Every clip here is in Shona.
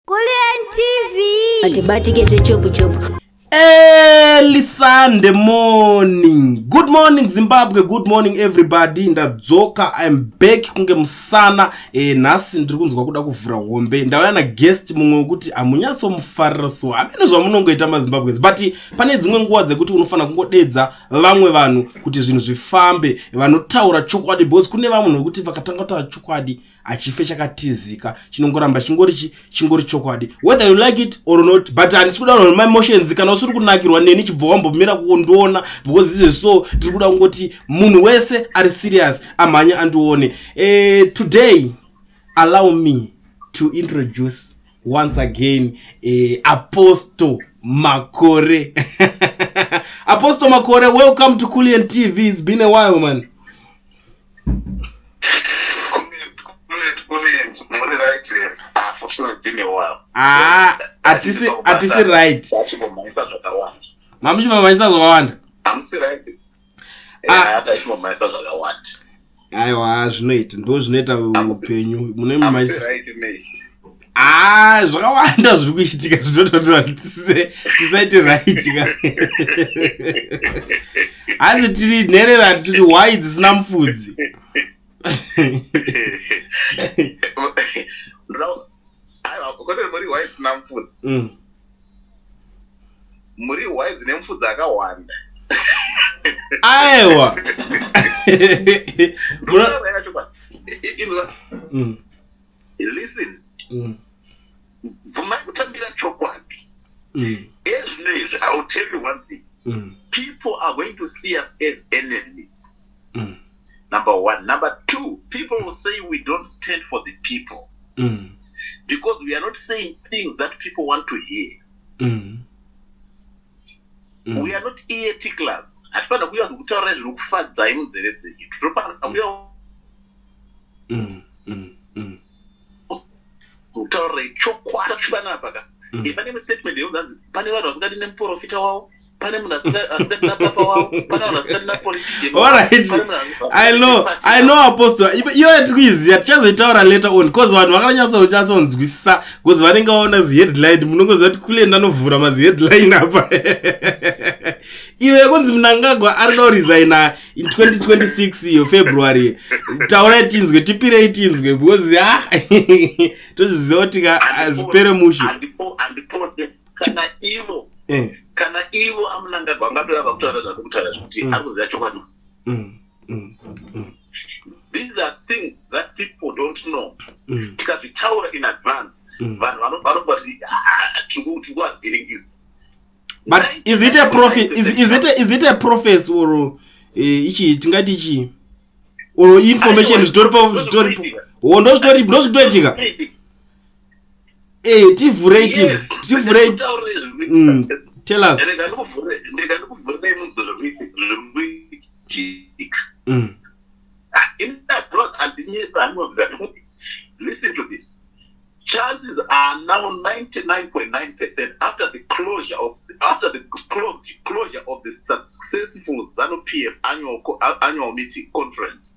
Kulian TV. Atibati geze chopu. Early Sunday morning. Good morning Zimbabwe, good morning everybody. Ndadzoka, I'm back kunge musana. Nasi ndiri kunzwa kuda kuvhura hombe. Ndauya na guest mumwe wekuti amunyatsomufarira so. Amene zvamunongoita maZimbabwezi. But pane dzimwe nguva dzekuti unofana kungodedza vamwe vanhu kuti zvinhu zvifambe. Vanotaura chokwadi because kune vamwe vanhu vekuti vakatanga kutaura chokwadi achife chakatizika. Chinongoramba chingori chokwadi. Whether you like it or not, but handisi kuda kunhu my emotions kana usuri kunakirwa neni chibva wambomira kundiona because izvo so tiri kuda kungoti munhu wese ari serious amhanya andione. Today allow me to introduce once again Apostle Makore. Apostle Makore, welcome to Kulian TV. It's been a while, man. For sure, it's been a while. Atisi right. Mami chimamaisa zvakawanda. Amsi right. Hata chimamaisa zvakawanda. Aiwa, zvinoita ndo zvinoita upenyu. Mune mamaisa. Right me. Zvakawanda zviri kuitika zvinototora tisaiti right ka. Hanzi tiri nherera tiri why dzisina mufudzi. No, kote muri why dzisina mufudzi. Muri why dzine mufudzi akawanda. Aiwa. Listen. Vuma kutambira chokwadi. Ezvinezvi, I will tell you one thing. People are going to see us as enemies. Number one. Number two, people will say we don't stand for the people. Because we are not saying things that people want to hear. We are not ear ticklers. Hatifana kuuya kutaura zvinokufadzai munzeve dzenyu. Tinofana kuuya kutaura chokwadi chipanapa ka. Pane statement yonzi pane vanhu vasikadi nemuprofita wavo. Pane munhu asikadi napapa wavo. Pane vanhu asikadi napolitician. Alright. I know Apostle. Iyo yatikuiziya tichazoitaura later on because vanhu vakanyatsonzwisisa because vanenge vaona headline munongoziva kuti kule ndanovhura headline apa. Iwe kunzi Mnangagwa ari kuda kuresigna in 2026 iyo February. Taura tinzwe tipire tinzwe because tozviziva kuti zvipere mushu. Kana ivo aMnangagwa angatoramba kutaura zvakutaura zvekuti ari kuziva chokwadi. These are things that people don't know. Tikazvitaura in advance, vanhu vanobva tikuazviringisa. But is it a prophet? Is it a prophecy or ichi tingati ichi or information story? Oh, no story itika. Tivhure tell us. Listen to this. Chances are now 99.9% after the closure of the successful ZANU-PF annual meeting conference.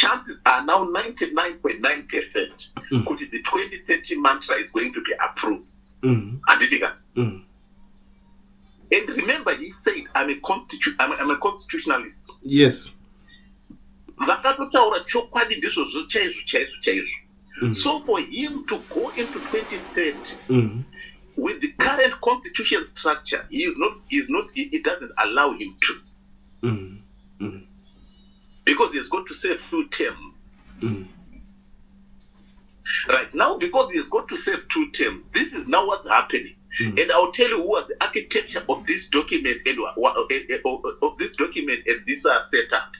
Chances are now 99.9% because the 2030 mantra is going to be approved. And remember, he said, I'm a constitutionalist. Yes. Vakatotaura chokwadi ndizvo chaizvo. So for him to go into 2030 with the current constitution structure, it doesn't allow him to. Because he's got to serve 2 terms. Right now, because he has got to serve 2 terms, this is now what's happening. And I'll tell you who was the architecture of this document and this setup.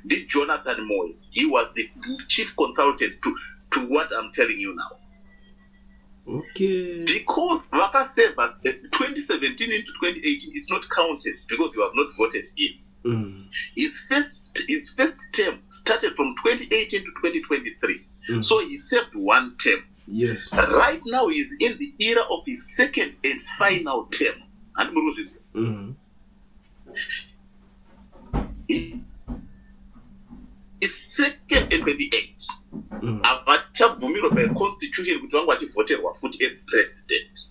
Did Jonathan Moy. He was the chief consultant to what I'm telling you now. Okay. Because Waka said that 2017 into 2018 it's not counted because he was not voted in. His first term started from 2018 to 2023. So he served 1 term. Yes. Right now he's in the era of his second and final term. second and 28 avachabvumirwa by constitution kuti vangu vachivoterwa futi as president.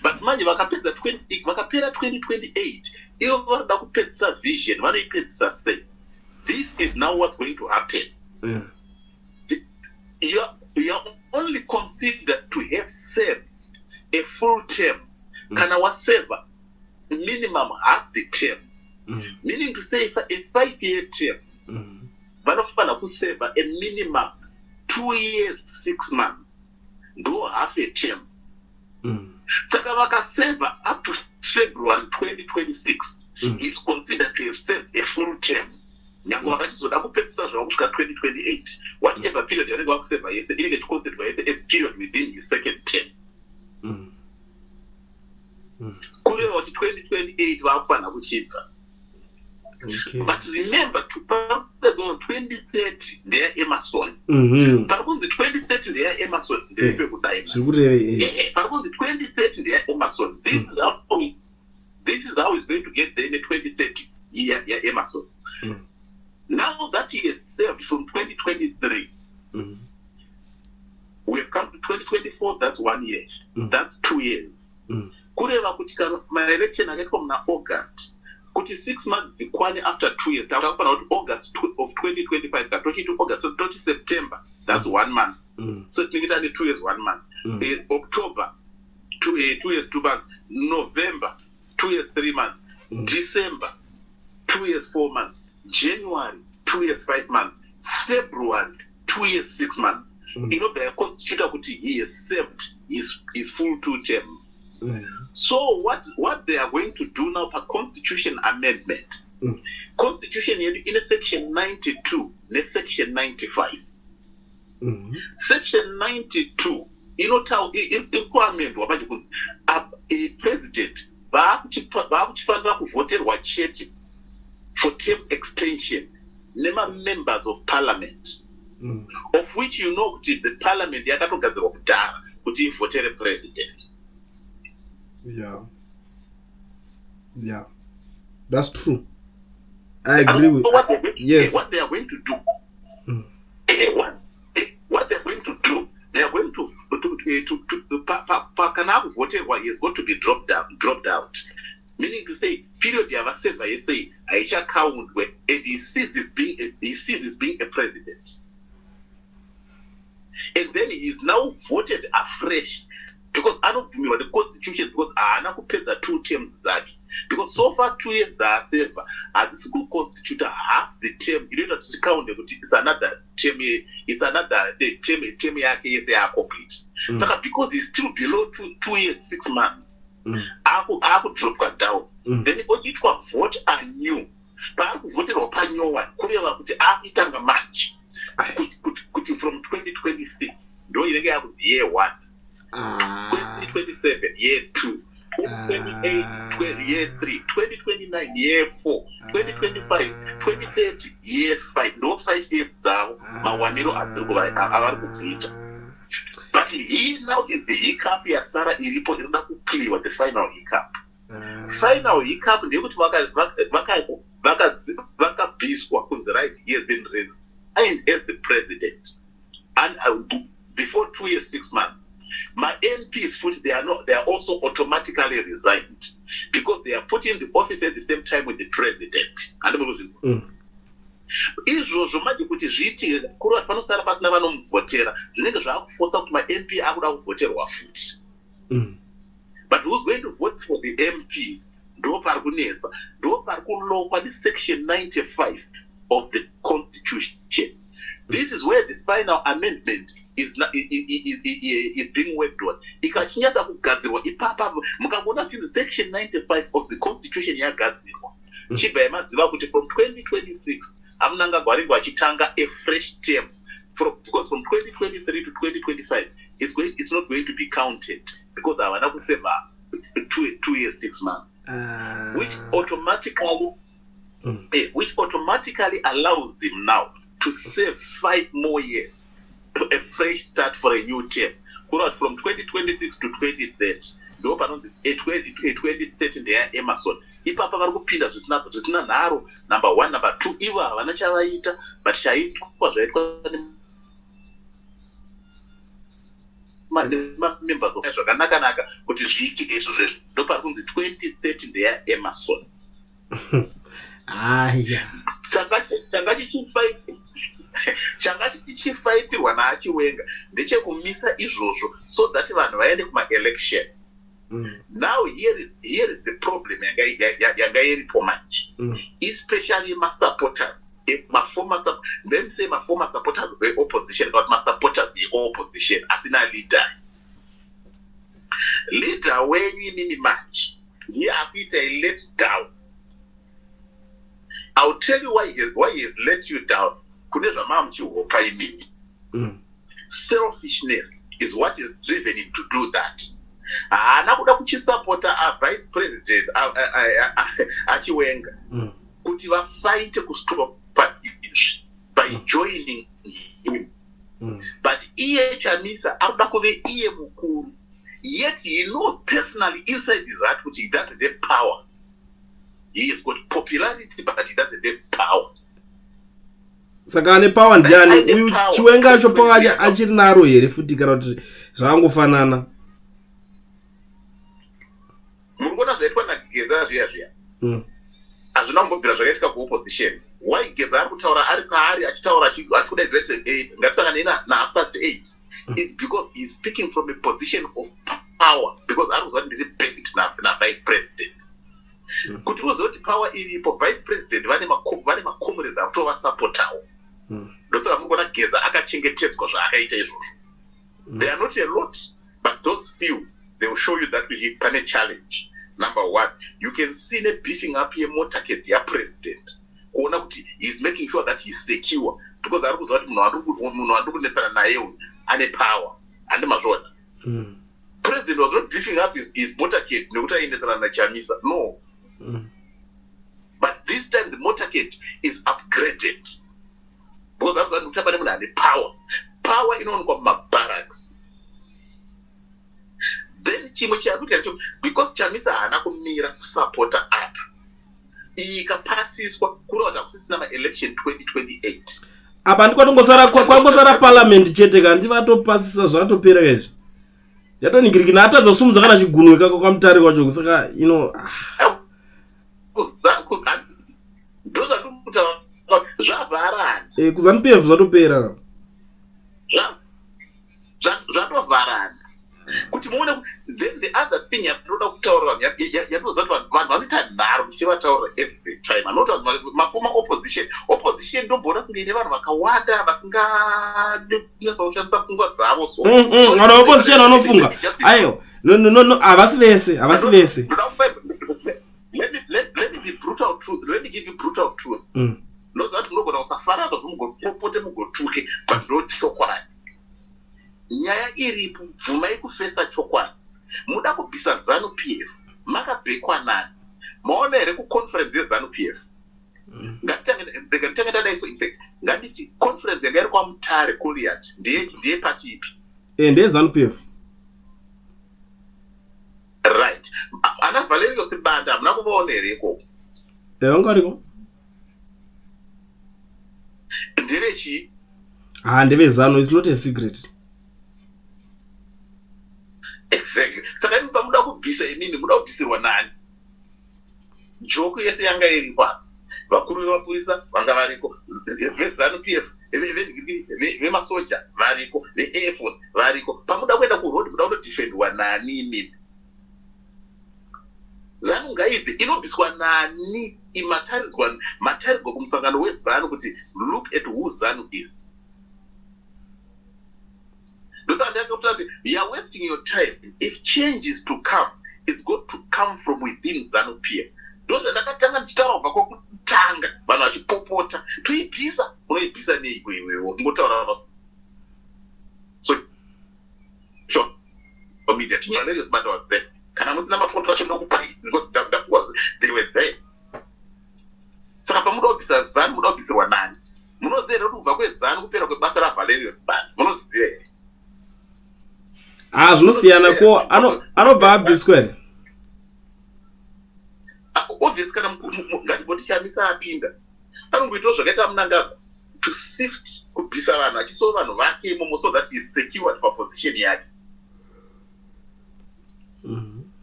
But manje vakapera 2028 ivo varida kupedzisa vision vanoipedzisa sei. This is now what's going to happen. You are only considered to have served a full term. Kana waseva minimum half the term. Meaning to say a 5-year term. Vanofana kuseva a minimum 2 years 6 months. Ndo half a term. Saka vakaseva up to February 2026 is considered to have served a full term. Nyango vakachizoda kupedzisa zvavo kusvika 2028 whatever period yanenge vakuseva yese inenge chiconsiderwa yese as period within his second term. Kureva kuti 2028 vakufana kuchibva. But remember, 2030 they are Emerson. Parakunzi 2030 they are Emerson. Parakunzi 2030 they are Emerson. This is how it's going to get there in the 2030 year Emerson. Now that he has served from 2023, we have come to 2024. That's 1 year. That's 2 years. Kureva kutika my election again na August. Kuti 6 months zikwane after 2 years. Takapana kuti August of 2025 katochi to August so to September. That's 1 month. So tingita ni 2 years 1 month. October 2 years 2 months. November 2 years 3 months. December 2 years 4 months. January 2 years 5 months. February 2 years 6 months. You know the constitution kuti he has served his full 2 terms. So what they are going to do now for constitution amendment, constitution in a section 92, in section 95. Section 92, you know how a president vakuchifanira chete for term extension nema members of parliament, of which you know the parliament yakatogadzirwa kudhara kuti ivotere president. Yeah, that's true. I agree with what yes. What they are going to do, what they are going to do, they are going to Pakana voted what he is going to be dropped out. Meaning to say, period you have said, I say, Aisha count where he ceases being a president, and then he is now voted afresh. Because I don't remember the constitution because I don't pay the 2 terms that because so far 2 years that are safe as the school constitute half the term you don't have to count it's another term yes complete. So because it's still below 2 years 6 months I could drop down then each one vote anew but I could vote on new one after March from 2026 don't you have year 1 2027 year 2, 2028 year 3, 2029 year 4, 2025 2030 year 5. No 5 years down mawaniro avari kudzita. But he now is the hiccup yasara iripo inoda kuclear the final hiccup. Final hiccup ndekuti vakabviswa kunzi right he has been resigned as the president and before 2 years 6 months. My MPs they are also automatically resigned because they are put in the office at the same time with the president. Izvozvo manje kuti zviitike kuri vati panosara pasina vanomuvhotera zvinenge zvaakufosa kuti ma-MP akuda kuvhoterwa futi. But who's going to vote for the MPs? Ndo pari kunetsa, ndo pari kulokwa nesection 95 of the constitution. This is where the final amendment is being worked on. Ikachinyasa kugadzirwa ipapa mukaona kuti section 95 of the constitution yagadzirwa. Chibva yemaziva kuti from 2026 amunanga gwaringo achitanga a fresh term because from 2023 to 2025 it's not going to be counted because havana kuseva 2 years 6 months which automatically allows him now to save 5 more years, a fresh start for a new term, from 2026 to 2030 ndo panonzi 2030 ndeya Emerson. Ipapa vari kupinda zvisina nharo. Number 1, number 2, ivo havana chavaita, but chaitwa zvaitwa members zvakanaka kuti zviitike izvozvo. Ndo pari kunzi 2030 ndeya Emerson. Aya. Changa chichifaitirwa naachiwenga ndechekumisa izvozvo so that vanhu vaende kuma-election. Now here is the problem yanga iripo manje, especially ma-supporters, let me say ma-former supporters of the opposition, but ma-supporters the opposition asina leader wenyu inini manje ndiye akuita let down. I'll tell you why he has let you down. Kune zvamamuchihopa imini. Selfishness is what is driven him to do that. Haana kuda kuchisapota vice president achiwenga kuti vafight kustopa izvi by joining him. But iye Chamisa arikuda kuve iye mukuru, yet he knows personally inside his heart kuti he doesn't have power. He has got popularity but he doesn't have power. Saka ane power ndiani? Uyu Chiwenga acho power achiri naro here futi kana kuti zvangofanana. Murikuona zvaitwa naGeza zviya. Hazvina kumbobvira zvakaitika kuopposition. Why Geza ari kutaura ari paari achitaura achikudaidza ngatisangane na8:30 is because he is speaking from a position of power, because ari kuzoti ndiri backed na vice president. Kuti uzoti power iripo, vice president vane makomrades akutovasupportawo. Ndosaka murikuona Geza akachengetedzwa zvaakaita izvozvo. They are not a lot, but those few, they will show you that pane challenge. Number 1, you can see the beefing up here motorcade ya president. Kuona kuti he is making sure that he is secure, because ari kuziva kuti munhu ari kunetsana naye uyu ane power. Ande mazvona. President was not beefing up his motorcade nekuti ainetsana naChamisa. No. But this time the motorcade is upgraded, because ari kuziva kuti pane munhu ane power. Power inowanikwa mumabarracks. Then chimwe chakuita because Chamisa haana kumira kusupporta up, ikapasiswa kureva kuti hakusisina ma-election 2028. Apa kwangosara parliament chete kanti vatopasisa zvatopera izvi. Yatoningirikina atadza kusumudza kana chigunwe kako kwamutare kwacho kusaka zvavharana. KuZANU-PF zvatopera. Zvatovharana. Kuti muone, then the other thing yatoda kutaura yatoza kuti vanhu vanoita nharo ndichivataura every time. Anoti maformer opposition ndomboda kunge ine vanhu vakawanda vasingadi kunasa kushandisa pfungwa dzavo. Vanhu opposition vanofunga aiyo no havasi vese. Let me be brutal truth. Let me give you brutal truth. Ndoziva kuti munogona kusafanana zvomugopote mugotuke, but ndo chokwadi. Nyaya iripo, bvumai kufesa chokwadi. Muda kubvisa ZANU-PF, makabhekwa nani? Maona here kuconference yeZANU-PF. Ngatitange dadaiso, in fact, nganditi conference yanga iri kwaMutare Goliath ndiye party ipi? Ndiye ZANU-PF. Right. Ana Valerio Sibanda hamuna kuvaona here ikoko? Vanga variko. Nderechi? Ndeve ZANU, it's not a secret. Exactly. Saka imi pamuda kubvisa inini, muda kubvisirwa nani? Joku yese yanga iripo. Vakuru vemapurisa vanga variko, veZANU-PF, vemasoja variko, veAir Force variko. Pamuda kuenda kuroad, muda kundodefendwa nani inini? ZANU ngaibve inobviswa nani? Mataridzwa kumusangano weZANU kuti look at who ZANU is. You are wasting your time. If change is to come, it's got to come from within ZANU-PF. Those ndakatanga ndichitaura kubva kwokutanga vanhu vachipopota toibvisa. Unoibvisa neiko iwewe? Ngotaura so sure media Valerio Sibanda was there. Kana musina mafoto acho ndokupai because that was they were there. Saka pamuda kubvisa ZANU, muda kubvisirwa nani? Munoziva kuti kubva kweZANU kupera kwebasa raValerio Sibanda. Munoziva here? zvinosiyana ko anobva abviswere obviously kana ngatiboti chamisa apinda anongoitawo zvakaita munangagwa to sift kubvisa vanhu achiso vanhu vake imomo so that he is secured paposition yake.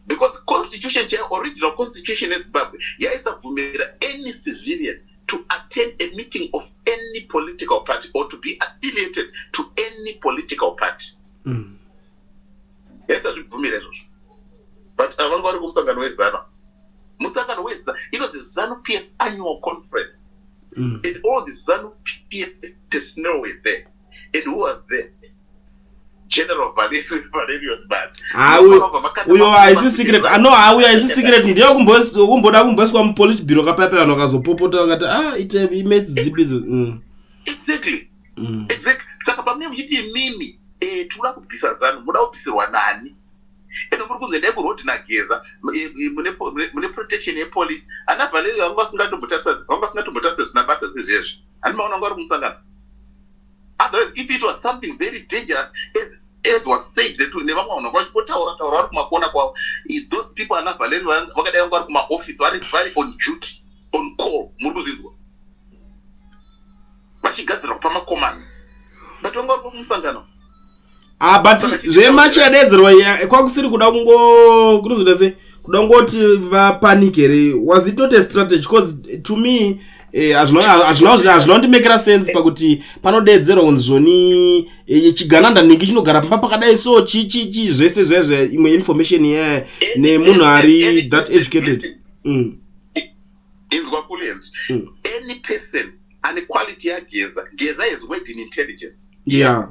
Because constitution, original constitution in Zimbabwe, yaisabvumira any civilian to attend a meeting of any political party or to be affiliated to any political party. Yaisabvumira izvozvo. But vanhu vari kumusangano wezano. Musangano wezano, the ZANU-PF annual conference. And all the ZANU-PF personnel were there. And who was there? General Valerius Band. Uyo haisi secret. Uyo haisi secret. Ndiyo kumboda kumboswa mupolice bureau kapepe vanhu vakazopopota vakati ite image dzipidzo. Exactly. Exactly. Saka pamwe muchiti mimi tula kubvisa ZANU muda kubvisirwa nani? Eno muri kunze ndai kurodi nageza mune protection yepolice. Ana Valerius vanga vasingatombotarisa zvisina basa sezvezvo. Ani maona ngari kumusangana. Otherwise, if it was something very dangerous, as was said, that we never want to those people are not Valerie, my office, very on duty, on call, but she got the proper commands. But when God comes Sangano. But zvemachi adedzerwa kwakusiri kuda kudangoti vapanikere. Was it not a strategy? Because to me, azvinondimekera sense pakuti panodedzerwa kunzvoni chigananda ningi chinogara pamba pakadai so chichi zvese zvezve imwe information nemunhu ari that educated. Inzwa kulenzi. Any person ane quality yageza is worked in intelligence. Yeah.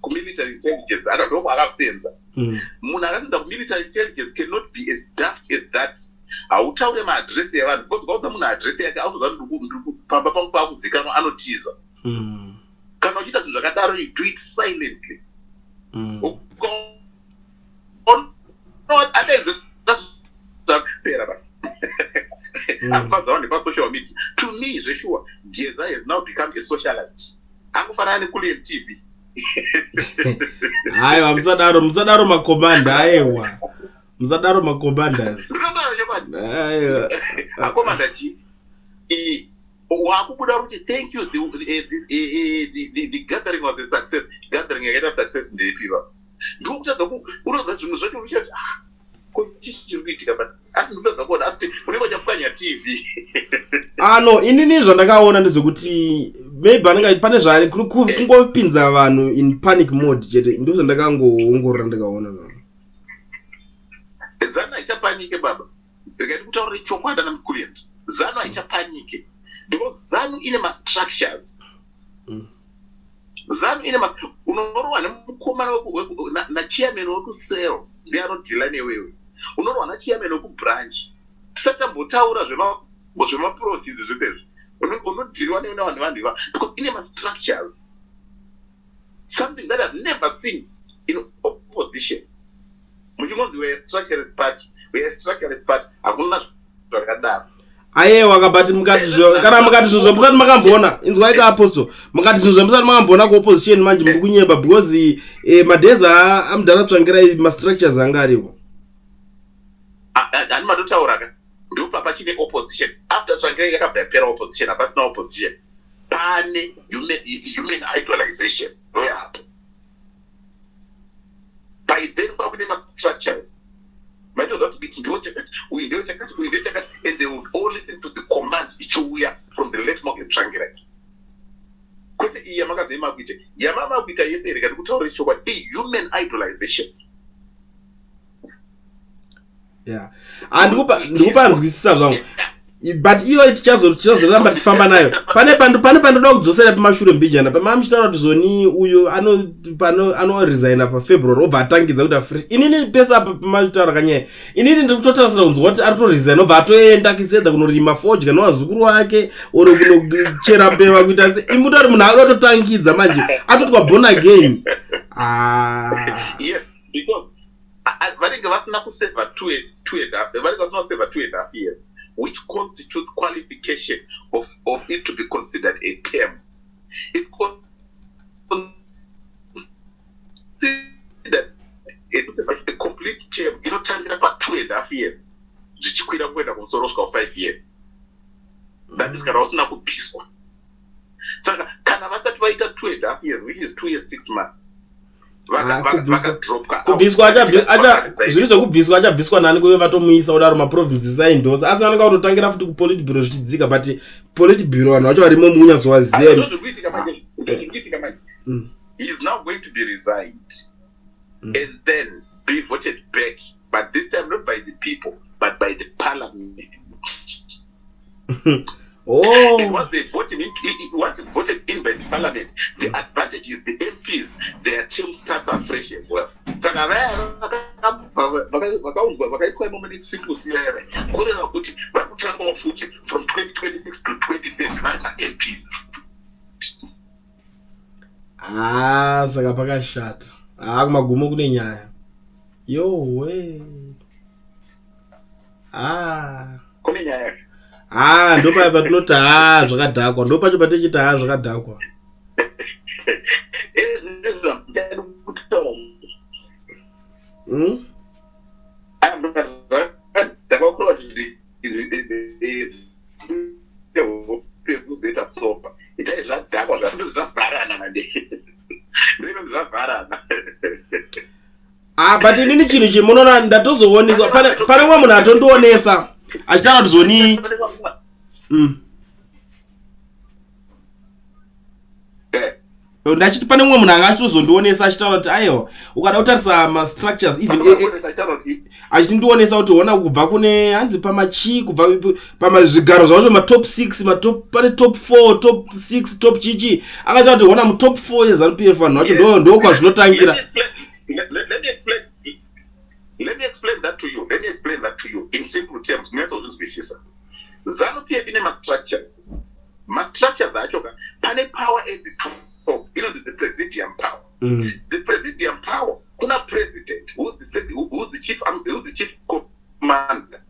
Military intelligence akadoko akasenza. Munhu akasenza military intelligence cannot be as daft as that. Hautaure maadresi evanhu because ukaudza munhu adresi yake autozva pamba pangu pakuzikanwa anotiza. Kana uchiita zvinhu zvakadaro you do it silently. Pera basi. Akufadza vanhu pasocial media. To me zveshuwa Geza has now become a socialite. Angofanana nekule TV. Aiwa musadaro makomanda aiwa. Mzadaro macommanders. Aiwa. Commander G. Wakubuda kuti thank you the gathering was a success. Gathering yakaita success ndepiwa. Ndokutadza unoza zvinhu zvacho uchati chiri kuitika but asi ndopedza kuona asi unenge uchapwanya TV. No, inini zvandakaona ndezvekuti maybe anenge pane zvari kungopinza vanhu in panic mode chete ndo zvandakangoongorora ndakaona vanhu. ZANU haichapanike baba. Ndikati kutaura chokwadi na mkulienti. ZANU haichapanike. Because ZANU ine structures. ZANU ine unorwa nemukomana na chairman wekusero ndiye anodhila newewe. Unorwa na chairman wekubranch. Tisatambotaura zvemaprofits zvesezvo. Unodhilwa nevanhu iva because ine structures. Something that I've never seen in opposition. Muchingonzi we structuralist party hakuna zvakadaro. Aiwa kabati mukati kana mukati zvinhu zvamusati makambona inzwa ika apostle mukati zvinhu zvamusati makambona ku opposition manje muri kunyemba because madeza amudhara tsvangira ma structures anga ariwo. Ani madotauraka ndo papa chine opposition after tsvangira yakabhapera opposition hapasina opposition pane human idolization ndoyapo. By then pakune ma structures might as well be we do check and they would all listen to the commands ichiuya from the left market triangle. Kwete iya makazema kuite yamama kuita yese rekati kutaura chokwadi human idolization. Yeah. Ndikupa nzwisisa zvangu. But iyo tichazoramba tifamba nayo. Pane pandoda kudzosera pamashure mbijana. Pamamuchitaura kuti zoni uyo ano resigna pa February obva atangidza kuti afresh. Inini pesa pamachitaura kanyaya. Inini ndikutotarisira kunzwa kuti ari to resign obva atoenda kisedza kunorima fodya nevazukuru wake oro kunochera mbeva kuita se imutori munhu akatotangidza manje atotwa born again. Yes, because vanenge vasina kuseva 2.5 years. Which constitutes qualification of it to be considered a term. It's considered a complete term inotangira pa2.5 years zvichikwira kuenda kumusoro kusvika 5 years. That is kana usina kubviswa. Saka kana vasati vaita 2.5 years, which is 2 years 6 months, kubviswa zviri zvekubviswa achabviswa nani kuve vatomuisa kudaro maprovinces aindosa asi anenge kutotangira futi kupolitburo zvichidzika but politburo vanhu vacho varimo munyatsovaziva. He is now going to be resigned and then be voted back, but this time not by the people but by the parliament. Oh. And once they voted in by the parliament, the advantage is the MPs, their term starts afresh as well. From 2026 to 2030 MPs. Saka pakashata. Kumagumo kune nyaya. Yowe. Kune nyaya. Ndo patinoti zvakadhakwa, ndo pacho patichiti zvakadhakwa. But inini chinhu chimunona ndatozooneswa pane mwe munhu atondionesa achitaura kuti zvoni ndachiti pane mwe munhu anga achitozondionesa achitaura kuti aiwa ukada kutarisa mastructures even achitindionesa kuti ona kubva kune hanzi pamachi kubva pamazvigaro zvacho matop 6 pane top 4 top 6 top chichi akataura kuti ona mutop 4 yeZANU-PF vanhu vacho ndo kwazvinotangira. Let me explain that to you in simple terms. ZANU-PF in a structure. Structure that pane power at the top. The presidium power. The presidium power. Kuna president who's the chief commander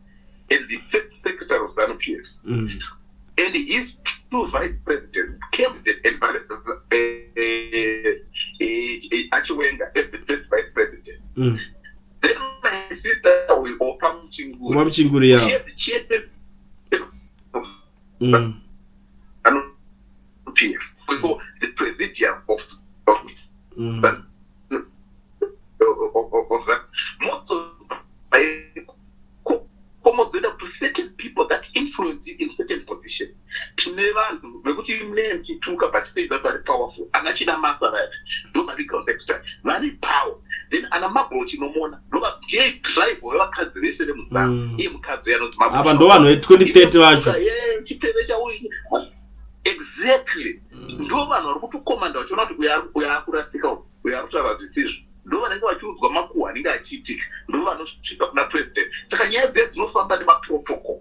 and the first secretary of ZANU-PF. And his two vice presidents, cabinet and Achiwenga as the first vice president. Then my sister will open Chinguri. Yeah. The chairman of PF. So the presidium of that. Most of almost to certain people that influence you in certain positions. Never name Chituka, but say that very powerful. And actually, a master right. Don't make context. Very power. Then an amabo chimona. Look at gay tribe or a cancellation of him. Abando 2030 vacho. Exactly. Ndo vanhu vari kutokomanda vachiona kuti uyo akurasika uyo arikutaura decision ndo vanenge vachiudzwa makuhwa anenge achiitika ndo vanosvika kuna president. Saka nyaya dzedu dzinofamba nemaprotocol.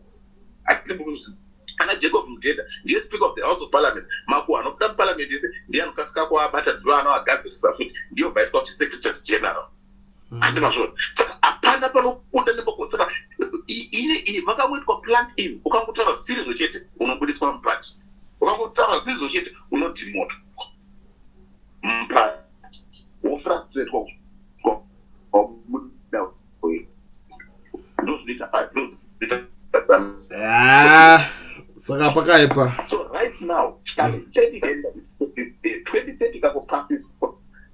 Kana Jacob Mugenda ndiye speaker of the House of Parliament, makuhwa anobuda muparliament yese ndiye anokasika kuabata ndo anoagadzirisa futi ndiyo bvaitwa kuti secretary general. Andinazvona. Saka hapana panobuda nepakutsaka ini vakamuitwa plant in ukangotaura zvitirizo chete unobudiswa mupati. Ukangotaura zvitirizo chete unodhimotwa mupati. Wofrustratwa saka pakaipa. So right now, 2030 passes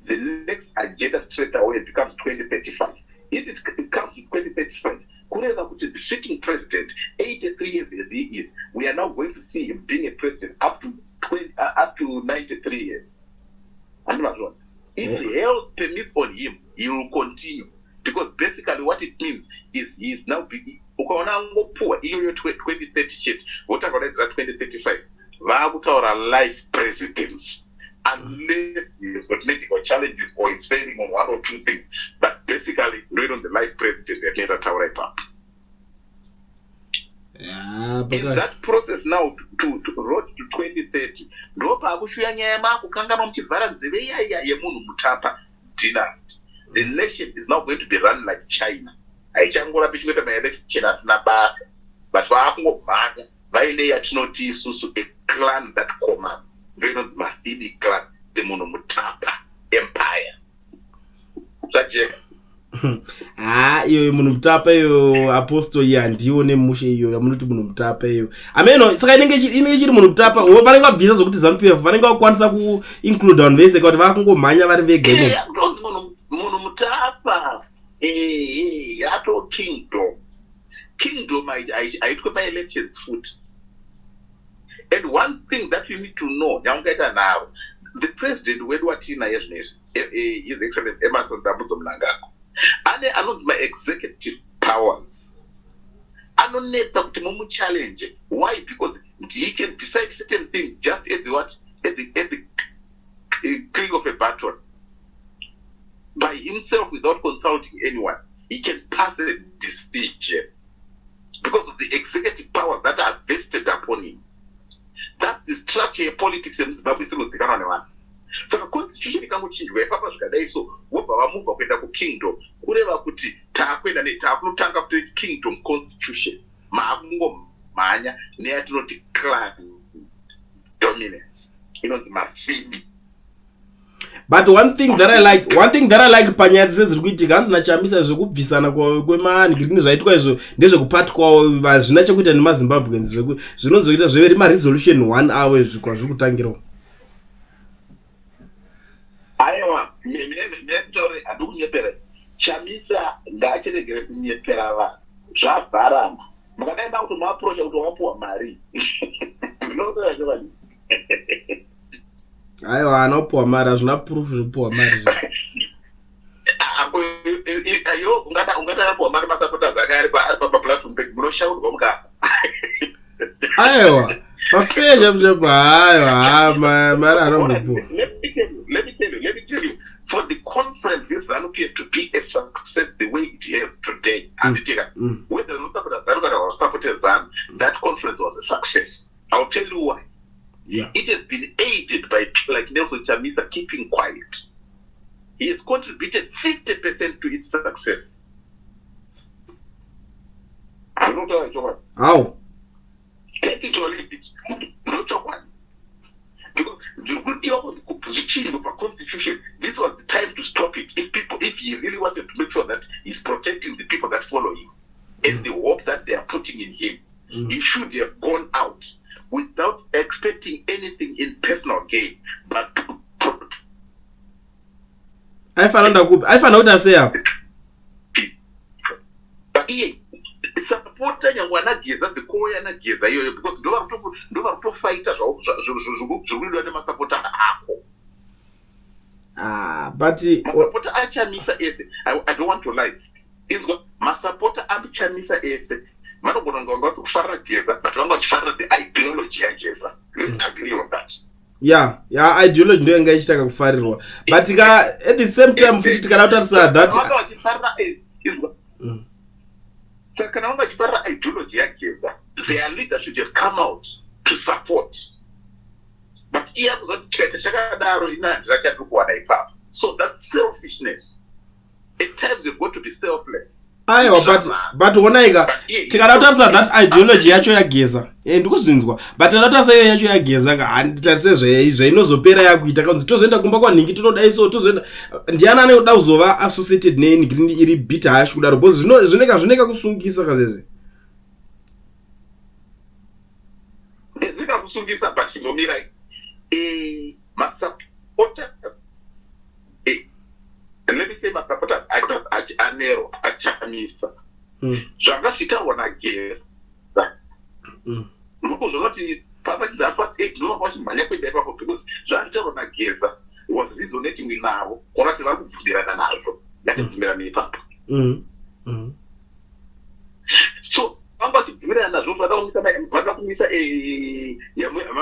the next agenda straight away becomes 2035. If it comes to 2035, Kureva, which is the sitting president, 83 years as he is, we are now going to see him being a president up to 93 years. And if the health permits on him, he will continue. Because basically what it means is he is now poor. 2030 shit. What about 2035? Vaakutaura life presidents. Unless he has got medical challenges or is failing on one or two things. But basically, right on the life president, they can't tower it up. In that process now to road to 2030, ndopa akushuya nyaya makukangana muchivhara nzeve iya yemunhu Mutapa dynasty. The nation is now going to be run like China. Aichangoramba ichinoita maelection asina basa, but vaakungomhanya vaine yatinoti isusu a clan that commands. Ndinonzi Mafidi clan, the munhu Mutapa empire. Zvajeka. iyo munhu mutapa iyo apostle ya ndione mushe iyo yamunoti munhu mutapa iyo ameno saka inenge chiri munhu mutapa vanenge vabvisa zvokuti ZANU-PF vanenge vakwanisa kuinclude vanhu vese kuti vakungomhanya vari vega imo munhu mutapa yato kingdom haitwe ma-elections foot. And one thing that you need to know yaungaita now, the president wedu watina yezvinezvi his excellent Emerson Dambudzo Mnangagwa ane anonzi ma-executive powers anonetsa kuti mumuchallenge. Why? Because he can decide certain things just at the click of a button by himself without consulting anyone. He can pass a decision because of the executive powers that are vested upon him. That's the structure of politics in Zimbabwe. So the constitution ikanguchinjwa ipapa zvikadai so wobva vamuvha kuenda kukingdom kureva kuti taakunotanga kuti kingdom constitution maakungomhanya neyatinoti clan dominance inonzi mafidi. But one thing that I like panyaya dzese dziri kuitika hanzi nachamisa zvekubvisana kwemaanigrini zvaitwa izvo ndezvekupati kwawo hazvina chekuita nemazimbabweans zvinozoita zveveri maresolution 1 hour kwazviri kutangirawo. Aiwa, metaure handikunyepera. Chamisa ngaachiregere kunyepera vanhu. Zvabharana. Mukadaenda kuti muaprocha kuti wapuwa mari. Ndinoziva zvakadini. Aiwa, anopuwa mari hazvina proof zvekupuwa mari. Yo ungata puwa mari masapota zvake ari paplatform page munoshaurwa mukafa. Aiwa, pafeja mchepa aiwa mari anombopuwa. Let me tell you, for the conference this ZANU-PF to be a success the way it is today, whether ZANU supported ZANU, that conference was a success. I'll tell you why. Yeah. It has been aided by people like Nelson Chamisa keeping quiet. He has contributed 50% to its success. I don't know. How? Take it or leave it. No chocolate. Because the change of a constitution, this was the time to stop it. If he really wanted to make sure that he's protecting the people that follow him and the hope that they are putting in him, he should have gone out without expecting anything in personal gain, but I found out say up. But he supporter yanageza the core yanageza yoyo because ndova to fighters zviri ndo masupporter ako. But masupporter achamisa ese I don't want to lie. Inzwa masupporter achamisa ese vanogona kunge vasikufarira geza but vanga vachifarira the ideology yageza. Let's agree on that. Yeah, ideology ndio inga ichitaka kufarirwa. But at the same time futi tikana utarisa that vanga vachifarira inzwa. So kana vanga vachifarira ideology yageza, their leaders should have come out to support. But iya kuzoti chikaita chakadaro inanzi rachatiri kuwana ipapo. So that's selfishness. At times you've got to be selfless. Aiwa, but wonaika tikada utarisa that ideology yacho yageza ndikuzvinzwa but tinotarisa iyo yacho yageza handitarise zvainozopera yakuita kanzi tozoenda kumba kwanhingi tonodai so tozoenda ndiani anoda kuzova associated nenhingiri iri bita yacho kudaro because zvineka kusungisa kazeze zvingakusungisa but chinomirai masupporters let me say masupporters anero achamisa zvakasvikawa nageza nokuzvonoti pasachidza past 8 ndinova vachimhanya kuenda ipapo because zvakataurwa nageza was resonating navo kuona kuti vari kubvumirana nazvo ndakabvumirana ipapo so vanga vachibvumirana nazvo vakakumisa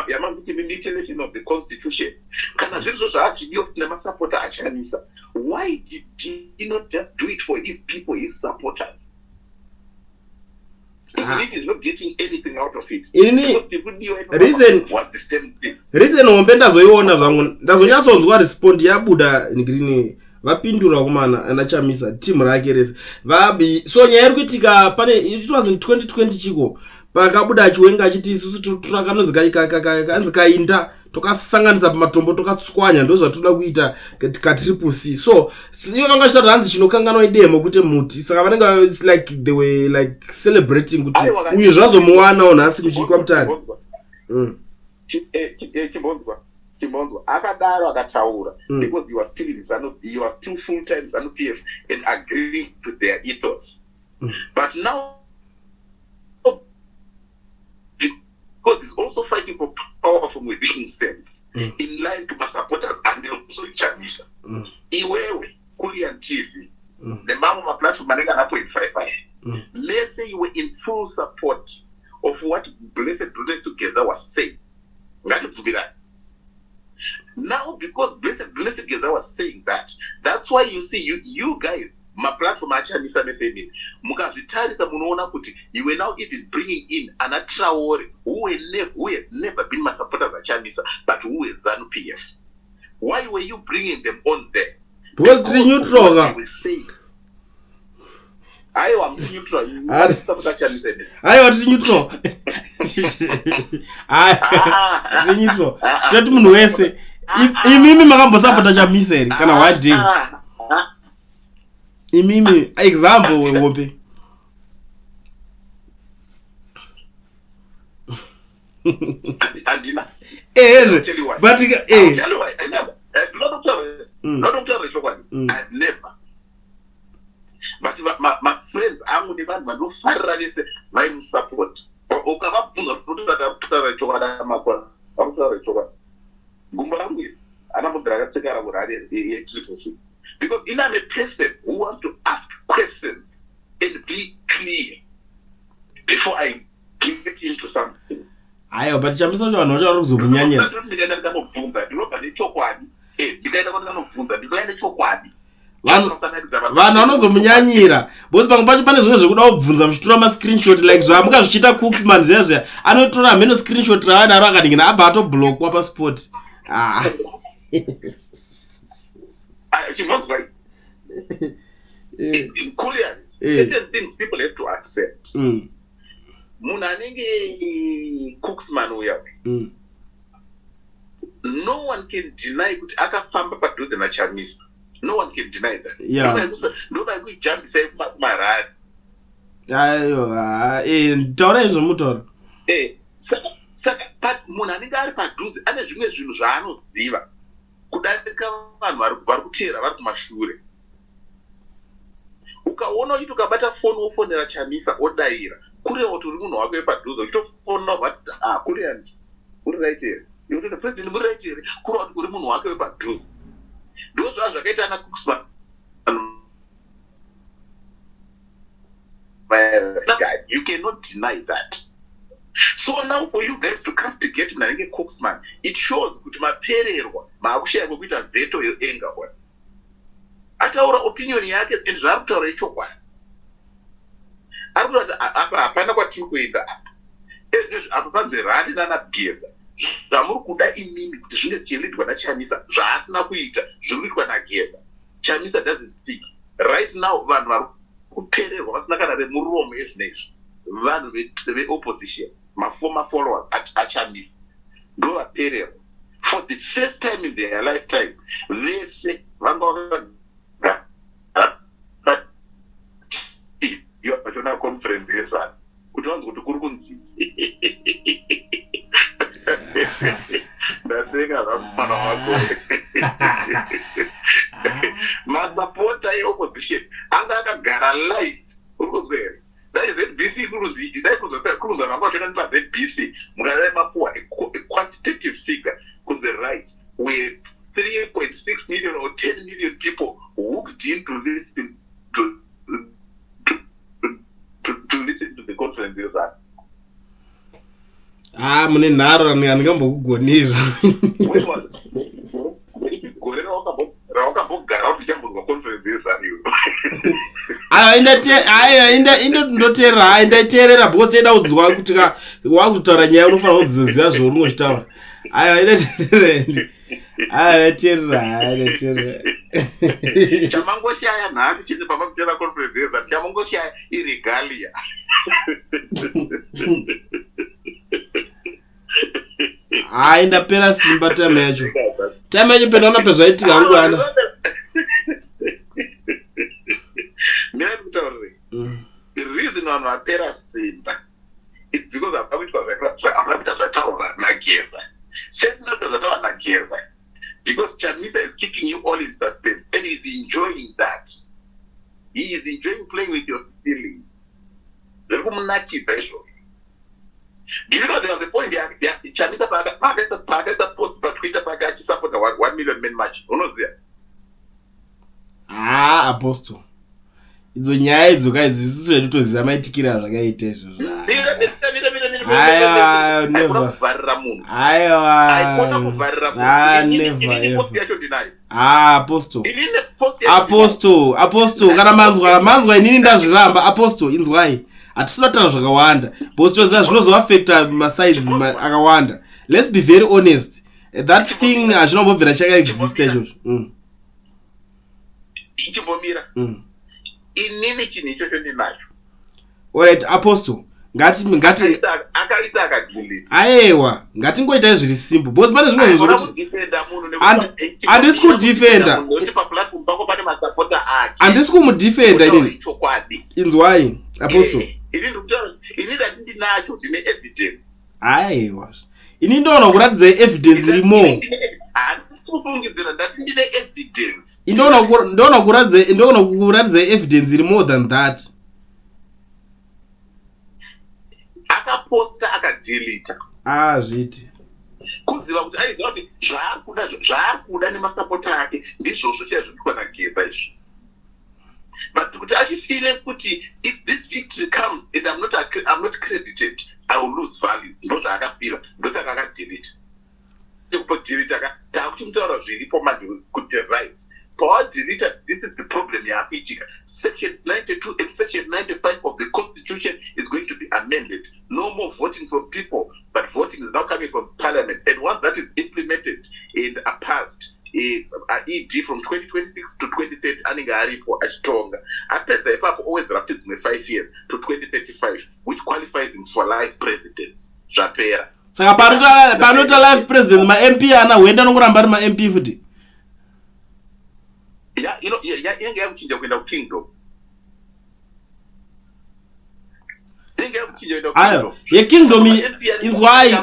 yamanditimilation of the constitution kana zviri zvo zvaazvidiwa kuti namasupporter achamisa. Why did he not just do it for his people, his supporters? He is not getting anything out of it. Reason hombe ndazoiona zvangu ndazonyatsonzwa respond yabuda ngrini vapindura kumana anachamisa team rake rese so nyaya iri kuitika pane it was in 2020 chiko pakabuda chiwenga achiti isusu turakanonzi kanzi kainda tokasanganisa pamatombo tokatswanya ndo zvatoda kuita ka triple C. So ivo vanga chitatu hanzi chinokanganwa idemo kuti muti saka vanenge it's like they were like celebrating kuti uyu zvazomuwana nhasi kuchikwa mutare. Chimbonzwa akadaro akataura because he was still in ZANU, he was still full time ZANU PF and agreeing to their ethos. But now because he's also fighting for power from within himself, in line to my supporters and also in Chamisa. Iwewe, Kulian TV, the mama platform manega na 0.55. Let's say you were in full support of what Blessed Blessed Geza was saying. Now, because Blessed Geza was saying that, that's why you see you guys, my platform Chamisa messaging, Mugavitarisa Munona Kuti, you were now even bringing in an Traore who had never been my supporters at Chamisa, but who is ZANU PF. Why were you bringing them on there? Because the neutral. They were saying. I am neutral. I was neutral. I neutral. Tatu munhu wese. Imimi makambosapota Chamisa ere kana one day. Imimi example wewope. Adina. But I've never. But my friends, I'm going to no far my support. Because in a person who wants to ask questions and be clear before I give it into something. Ayo, but Chamisa jo anoja kuzomunyanyira. Vanhu vanozomunyanyira bosi pamwe pacho pane zvimwe zvekuda kubvunza muchitora mascreenshot like zvamuka zvichiita Cooksman zvezve anotora mheno screenshot raanaro akadingina abva atoblockwa pasport. Certain things people have to accept. Munhu anenge Cooksman uya, no one can deny kuti akafamba padhuze naChamisa. No one can deny that. Yeah. Nobody could jump say Marad. Ayo, taura izvo mutora. Saka but munhu anenge ari padhuze ane zvimwe zvinhu zvaanoziva kudarika vanhu vari kuteera vari kumashure. Ukaona uchiti ukabata foni wofonera Chamisa odaira kureva kuti uri munhu wako wepadhuze uchitofona kuti kuri yanji uri right here yekuti president muri right here kureva kuti uri munhu wake wepadhuze. Ndo zvakaita ana Cooksman. You cannot deny that. So now for you guys to castigate Mnanenge Cooksman, it shows kuti mapererwa maakushaya kwekuita veto yoenga one. Ataura opinion yake and zvarikutaura ichokwadi. Arikutaura apa hapana kwatiri kuenda apa. Apa panze Randi naNabgeza. Zvamuri kuda imimi kuti zvinge zvichiitwa naChamisa zvaasina kuita zviri kuitwa naGeza. Chamisa doesn't speak. Right now vanhu vari kupererwa vasina kana remuromo ezvinezvi. Vanhu veopposition, former followers at Chamisa. Ndo vapererwa. For the first time in their lifetime, vese vanga pachona conference yezana kuti vanzi kuti kuri kunzi ndasenga zvamwana wako masapota eopposition anga akagara live uri kuzvere dai ZBC kuruziji dai kuruza vangu vachona nipa ZBC mukadai mapuwa a quantitative figure kunze right where 3.6 million or 10 million people hooked into this to listen to the conference yezana. Mune nharo andingambokugonizva. Gore rawakambogara kuti chambozwa conference yezana iyo. Ndoteerera ndaiteerera because ndaida kunzwa kuti wakutaura nyaya unofanira kuziziva zvauri unochitaura. Ndaiteerera. Chamangoshaya nhasi chine pamapera conference yezana chamangoshaya iregalia. Ai ndapera simba time yacho. Time yacho penda unapezvaitika hangu ana. Mira kutaurira. The reason vanhu vapera simba it's because akaitwa zvakaita zvataurwa naGeza. Chandinoita zvataurwa naGeza because Chamisa is keeping you all in suspense and he's enjoying that. He is enjoying playing with your feelings. Zviri kumunakidza izvozvo. Do you know there was a point Chamisa paakaisa post paTwitter pake achisapota 1 million men march. Unoziva? Apostle. Idzo nyaya idzo kai zvisiso zvatoziva maitikira zvakaita izvozvo. Never. Apostle kana manzwa inini ndazviramba apostle inzwai hatisinotaura zvakawanda apostle zvinozoaffecta masides akawanda. Let's be very honest, that thing hazvinombobvira chakaexista izvozvo. Ichimbomira inini chinhu ichocho ndinacho. Alright apostle ngati akaisa akadelete. Aiwa ngatingoita zviri simple boss pane zvimwe zvokuti handisi kudefenda noti paplatform pako pane masupporter ake. Handisi kumudefenda inini. Inzwai apostle. Ini ndinacho ndine evidence. Aiwa ini ndoona kuratidza evidence irimo. Kufungidzira ndati ndine evidence. Ndoona kuratidza evidence iri more than that. Akaposta akadelete. Zviti. Kuziva kuti aiziva kuti zvaarikuda nemasupporter ake ndizvozvo chazvitwa naGeza izvi. But kuti achifile kuti if this victory comes and I'm not credited, I will lose value. Ndozvaakafira, ndosaka akadelete. Takuchimutaura zviripo manje kuti right. Pawadelete, this is the problem yaapitika. Section 92 and Section 95 of the Constitution is going to be amended. No more voting from people, but voting is now coming from Parliament. And once that is implemented and passed, ED from 2026 to 2030, anenge aripo achitonga. Apedza ipapo always drafted in 5 years to 2035, which qualifies him for life presidents. Zvapera. Saka panota life president ma-MP ana huenda nongoramba ari ma-MP futi. Inenge yakuchinja kuenda kukingdom. Ayo, yekingdom inzwai.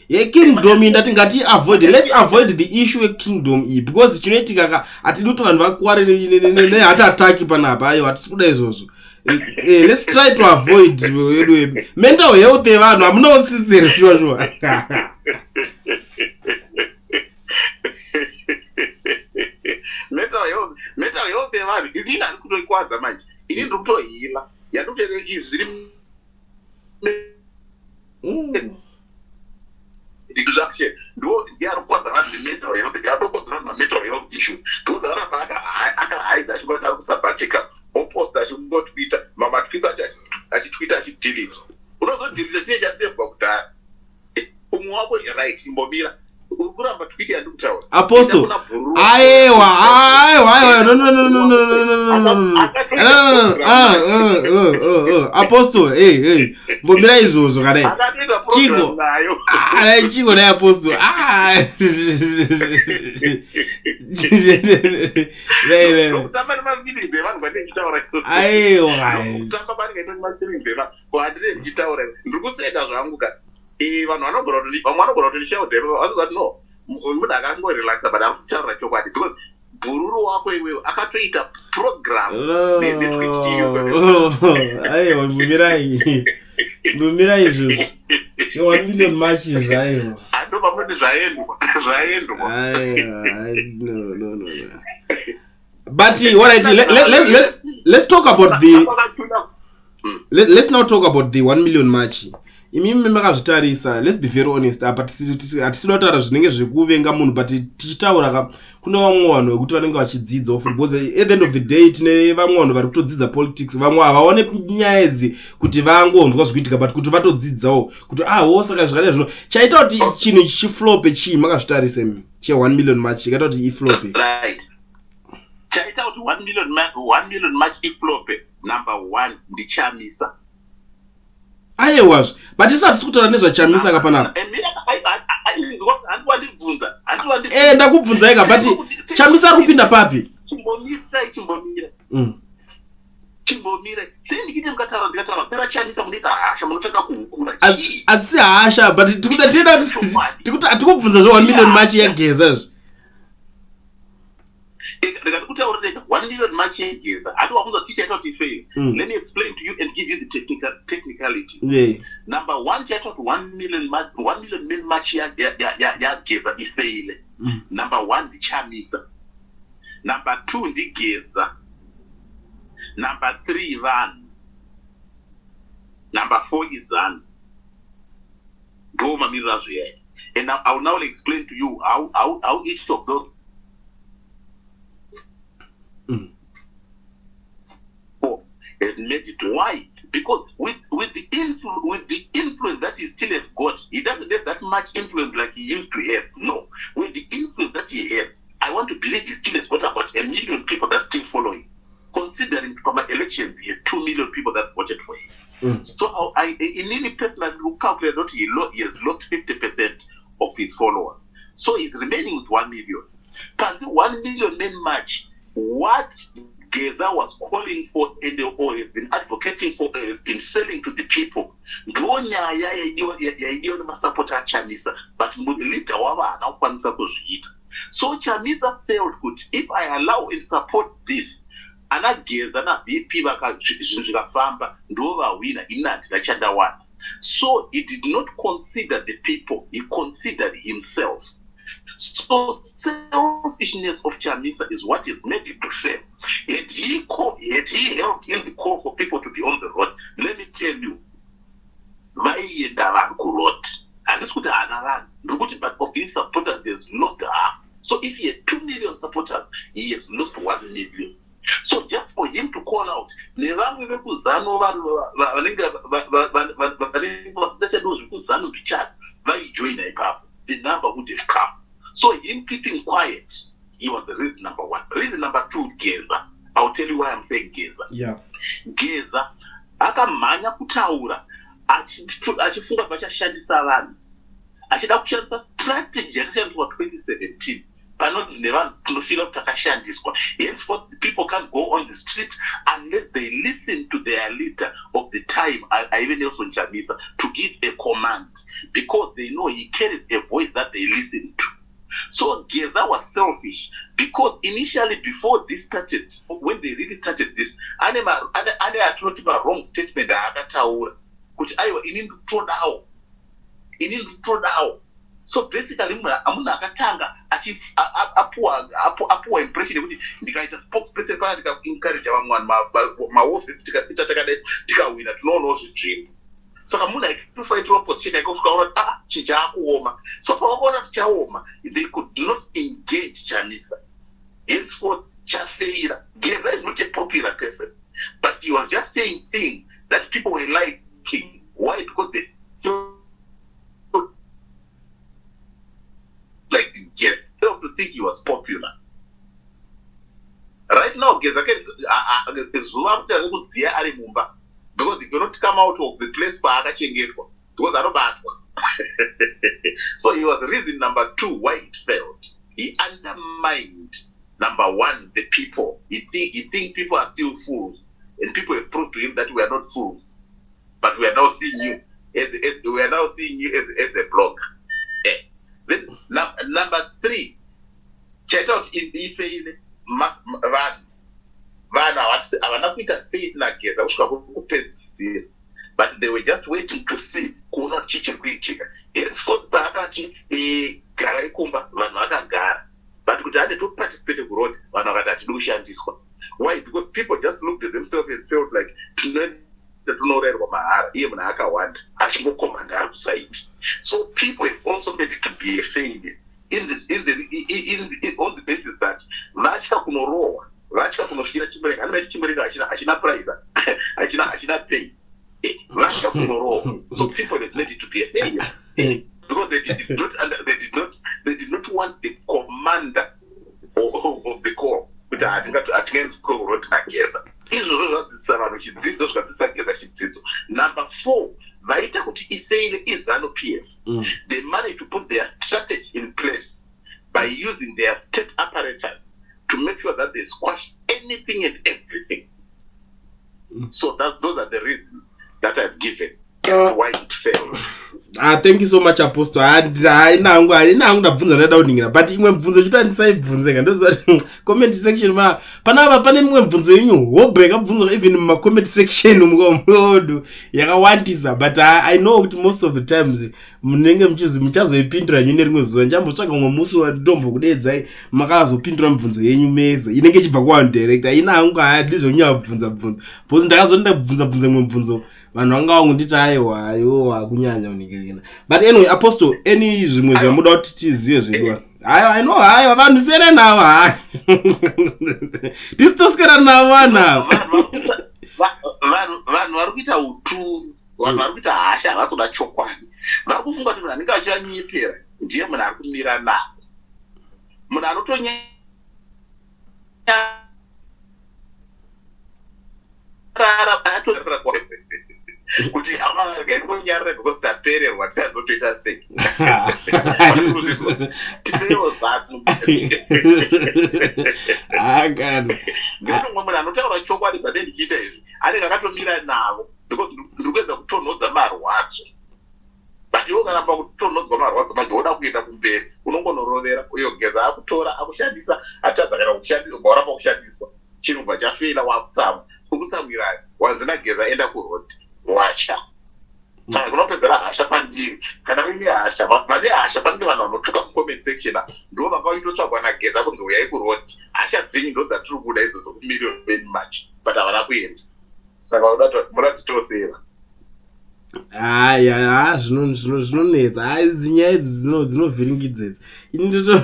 Yekingdom ndati ngati avoid. Let's avoid the issue yekingdom iyi because chinoitika atidi kuti vanhu vakuware nehata attack panapa. Ayo hatikuda izvozvo. Let's try to avoid mental health yevanhu hamunotsitsire shosho. Mental health yevanhu inini handisi kutoikwadza manje. Ini ndiri kutohila. Yandikutere izvi zviri ndo yarikwadza vanhu nemental health. Yatokodzera mental health issues. Ndozaramba akahaidza achingoti ari kusabatika. Oposta achingotwita mamatwita achitwita achidelete. Unozodelete chine chasevwa kudhara. Umwe wako right imbomira. Urkuramba tweet yandikutaura. Apostle. Aiwa no. Apostle hey. Mbomira izvozvo kadai. Chiko. Chiko na apostle. Kutamba nemavhidhi dzevanhu vandechitaura. Aiwa. Kutamba panenge nemavhidhi dzevanhu. Kwandire ndichitaura. Ndiri kuseka zvangu ka. Vanhu vanogona kutondishaudhe vasingati no munhu akangorelaxa but ari kutaura chokwadi because bhururu wako iwewe akatoita program netweet iyo. Aiwa mbumira izvozvo 1 million matches aiwa ando pamunoti zvaendwa no. But alright, let's talk about the let's now talk about the 1 million match. Imimi makazvitarisa, let's be very honest, but hatisida kutaura zvinenge zvekuvenga munhu but tichitaura kuna vamwe vanhu vekuti vanenge vachidzidza because at the end of the day tine vamwe vanhu vari kutodzidza politics, vamwe havaone nyaya idzi kuti vangonzwa zvikuitika but kuti vatodzidzawo kuti saka zvakadai zvino chaita kuti chinhu chiflope chii makazvitarisa imi che1 million match chikaita kuti iflope. Right. Chaita kuti 1 million match iflope number 1 ndiChamisa. Aiwazvo but isati sikutaura nezvaChamisa kapanapa. ndakubvunza ega but Chamisa ari kupinda papi? Chimbomire sindichiti mukataura sera Chamisa munita hasha munotaka kuhukura asi hasha but tikuti atikubvunza zve 1 million match yageza zve ndikakutaurira 1 million match yageza ati wakunza tichaita kuti fail. Let me explain to you and give you the technicality. Number 1 chaita kuti 1 million match yageza ifail. Number 1 ndiChamisa, number 2 ndigeza, number 3 Vanhu, number 4 is Zanu. And I will now explain to you how each of those has made it. Why? Because with the influence that he still has got, he doesn't have that much influence like he used to have. No, with the influence that he has, I want to believe he still has got about 1 million people that still follow him. Considering from an election, he had 2 million people that voted for him. So in any person who calculated that he has lost 50% of his followers. So he's remaining with 1 million. Can the 1 million men match what Geza was calling for and or has been advocating for and has been selling to the people? Dronya ya supporter Chamisa, but Mudilita Wava now Kwanza Kuzita. So Chamisa felt good. If I allow and support this, ana Geza na BP baka famba ndova wina inati la Chadawana. So he did not consider the people, he considered himself. So selfishness of Chamisa is what is made it to fail. Had he helped in the call for people to be on the road, let me tell you, road. And this could have but of his supporters there's lost half. So if he had 2 million supporters, he has lost 1 million. So just for him to call out, the number would have come. So him keeping quiet, he was the reason number 1. Reason number 2, Geza. I'll tell you why I'm saying Geza. Yeah. Geza akamhanya kutaura achifunga vachashandisa vanhu achida kushandisa strategy yakashandiswa 2017 panonzi nevanhu tunofira kuti akashandiswa. Henceforth people can't go on the street unless they listen to their leader of the time, even Nelson Chamisa, to give a command, because they know he carries a voice that they listen to. So Geza was selfish because initially before this started, when they really started this, ane atoti ma wrong statement akataura kuti aiwa inini ndotodawo. So basically amuna akatanga apuwa impression yekuti ndikaita spokesperson kana ndika encourage vamwe ma office tikasita takadaisa tikawina tinoonawo zvinzvimbo. Saka muna ikufightra opposition yakufika ona chichakuoma. So pavakaona kuti chaoma, they could not engage Chamisa. Henceforth chafaira. Geza is not a popular person, but he was just saying things that people were liking. Why? Because they like Geza to think he was popular. Right now, Geza is ari mumba. Because he cannot come out of the place because Arobatwa. So he was reason number 2 why it failed. He undermined number 1 the people. He think people are still fools, and people have proved to him that we are not fools, but we are now seeing you as a block. Then number 3, check out in Ife faith na Geza kusvika kupedzisira, but they were just waiting to see kuona kuti chichikuitika. Henceforth paakati garai kumba, vanhu vakagara, but kuti ane to participate kuroad, vanhu vakati hatidi kushandiswa. Why? Because people just looked at themselves and felt like tunorerwa mahara, iye munhu akawanda achingokomanda ari kusaiti. So people have also made it to be a failure in on the basis that vatya kunorohwa, vatya kunosvira chibereka, anomaiti chibereka hachina prize, hachina pay. Vatya kunorohwa. So people have made it to be a failure because they did not want the commander of the corps. Kuti hatingaenzi kurota Geza. Izvozvo zvadzidzisa vanhu chidzidzo zvikadzidzisa Geza chidzidzo. Number 4, vaita kuti ifaile iZANU-PF. They managed to put their strategy those are the reasons that I've given why it failed. Thank you so much, Apostle. Haina hangu ndabvunza ndada kuningira, but imwe mibvunzo chita ndisaibvunzeka ndozati comment section panapa pane imwe mibvunzo yenyu wobheka mibvunzo even muma comment section mukomodo yakawandisa, but I know kuti most of the times munenge muchazoipindura nyu nerimwe zuva. Njambotsvaga umwe musi watombo kudedzai makazopindura mibvunzo yenyu meza inenge ichibva kuvanhu direct. Haina hangu ndizonyanya kubvunza because ndakazonda kubvunza imwe mibvunzo vanhu vanga vangonditi aiwa kunyanya unikirina. But anyway, Apostle, any zvimwe zvamuda kuti tizive zvedu I know hayo vanhu sere navo tisitoswera navo vanhu vari kuita uturu, vanhu vari kuita hasha havasoda chokwadi. Vari kufunga kuti munhu anenge achanyepera ndiye munhu ari kumira navo, munhu anotonyarara kuti amaragaingonyarare because tapererwa tisazotoita sei tiperewo zatu ndimwe munhu anotaura chokwadi pane ndichiita izvi anenge akatomira navo because ndiri kuedza kutonhodza marwadzo. But iwo karamba kutonhodzwa marwadzo manje woda kuenda kumberi unongonorovera uyo geza akutora akushandisa atadza kana kushandiswa waramba kushandiswa chinobva chafeila wakutsamwa ukutsamwirani wanzina geza enda kurodi wacha. Saka kunopedzera hasha pandiri kana vine hasha vane hasha panenge vanhu vanotuka mucomment section ndo vakaitotsvagwa nageza kunzi uyai kurodi. Hasha dzenyu ndo dzatiri kuda idzo zokumiliyoni machi but havana kuenda. Saka muda titoseva zvinonetsa dzinyaya idzi dzinovhiringidza idzi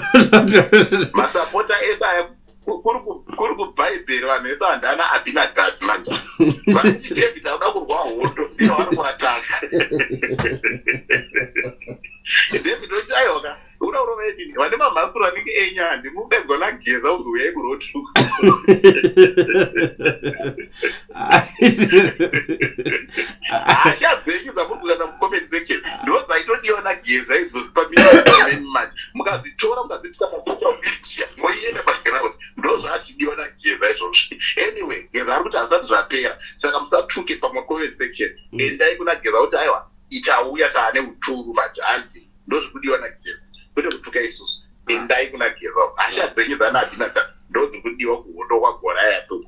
masapota ese aya kuri kubhaibheri vanhu vese vandana abinadhabhi manje vanoti David auda kurwa hondo ndiyo vari kuvataka David oti aiwaka uda urova edini vane mamhasuro anenge enyandi mudedzwa nageza uzi uyai kurotu hasha dzenyu dzamuri kuenda mucomment section ndo dzaitodiwa nageza idzodzi pamiliyoni manje mukadzitora mukadzitisa pasocial media moienda paground ndo zvachidiwa nageza izvozvo. Anyway, geza ari kuti hasati zvapera saka musatuke pamacomment section endai kuna geza kuti aiwa ichauya taane uturu majandi ndo zvikudiwa nageza kwete kutuka isusu. Endai kuna geza hasha dzenyu dzanadinata ndo dzikudiwa kuhondo kwagorayatho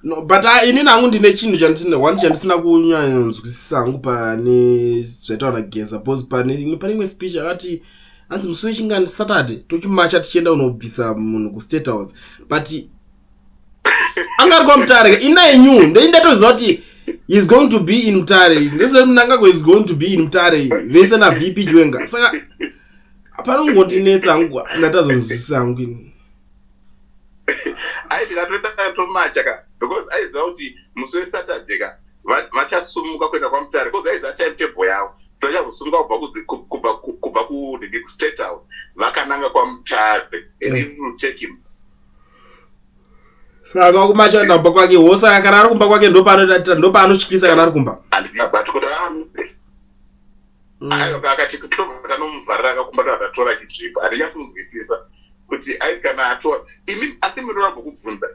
no, but inini hangu ndine chinhu chandisina kunyanyonzwisisa hangu pane zvaitaura nageza because pane imwe speech akati hanzi musi wechingani Saturday tochimacha tichienda unobvisa munhu kuState House but angari kwaMutare ina yenyu ndatoziva kuti is going to be in Mutare ndese mnangagwe is going to be in Mutare vese na VP Chwenga saka panongondinetsa hangu ndatazonzwisisa hangu ini ndikatoita tomacha ka because aiziva kuti musi weSaturday ka vachasumuka kuenda kwaMutare because aiziva timetable yavo tochazosumuka kubva kuState House vakananga kwaMutare and it will take him. Saka kumacha ndamba kwake hosa kana ari kumba kwake ndo paanotyisa kana ari kumba but kuti amusi ayo akati kutoka nomuvharira akakumba atatora chidzipo handinyasinzwisisa kuti aiti kana atora imi asi miroramba kubvunza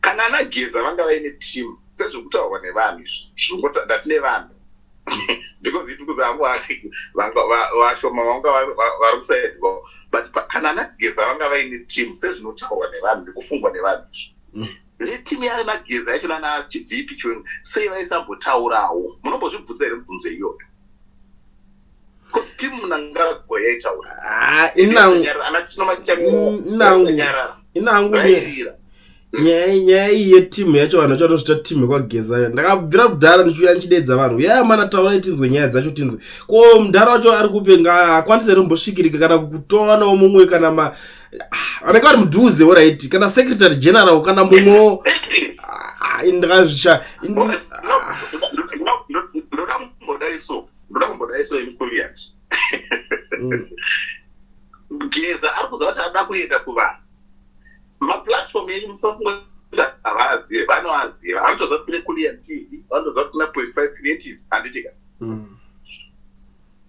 kana anageza vanga vaine team sezvokutaurwa nevanhu izvi ndatine vanhu because it kuzangu vashoma vanga vari kusaidwa but kana anageza vanga vaine team sezvinotaurwa nevanhu ndikufungwa nevanhu izvi le team yanageza yacho nana VP Chwenga sei vaisambotaurawo munombozvibvunza here mibvunzo iyoyo kuti munangago yaitaura inangu nyaya yetimu yacho vanhu vacho vanozvita timu yekwageza ndakabvira kudhara ndichiuya ndichidedza vanhu mana taura tinzwe nyaya dzacho tinzwe ko mudhara wacho ari kupenga akwanise rimbosvikirika kana kutoanawo mumwe kana anenge ari mudhuze oraiti kana secretary general kana mumwewo ndakazvisha ndoda kumbodaiso imikuliyacho geza ari kuziva kuti ada kuenda kuvanhu maplatform yenyu musafunga havazive vanovaziva vanotoziva kuti kune Kulian TV vanotoziva kuti kuna .5 creative handitika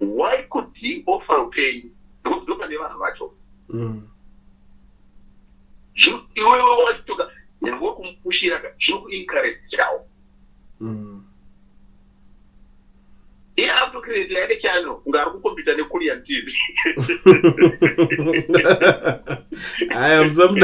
why could he offer upenyu ndokuziva pane vanhu vacho iwewe wachitoka Nyango kumpushira zvino encourage chao. After create like channel ngari kukompita neKorean TV. I am some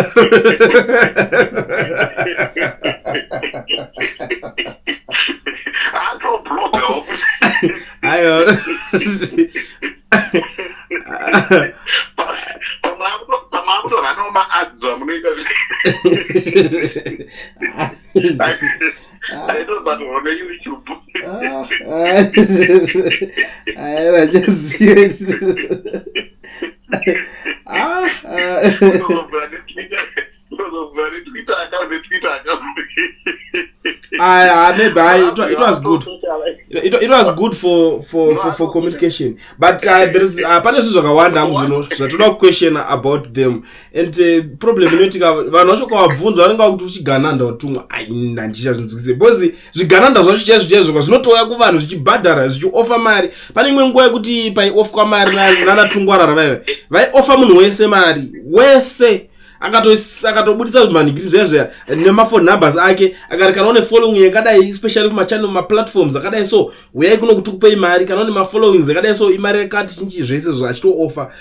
I don't know on YouTube. I just see it. It was good. It was good for communication. But there is a question about them. And problem vanhu vanenge kuti uchigananda watumwa aina ndisha zvinzukise bozi zvigananda zvacho chezvo zvinotouya kuvanhu zvichibhadhara zvichiofa mari. Pane imwe nguva yekuti paiofwa mari nanatungwarara vaiofa munhu wese mari wese akatobudisa manigiri zvezve nemafone numbers ake akati kana une following yakadai especially kumachannel maplatforms akadai so uyai kuno kuti kupei mari kana une mafollowings akadai so imari yakati chinchi zvese zvachitoofa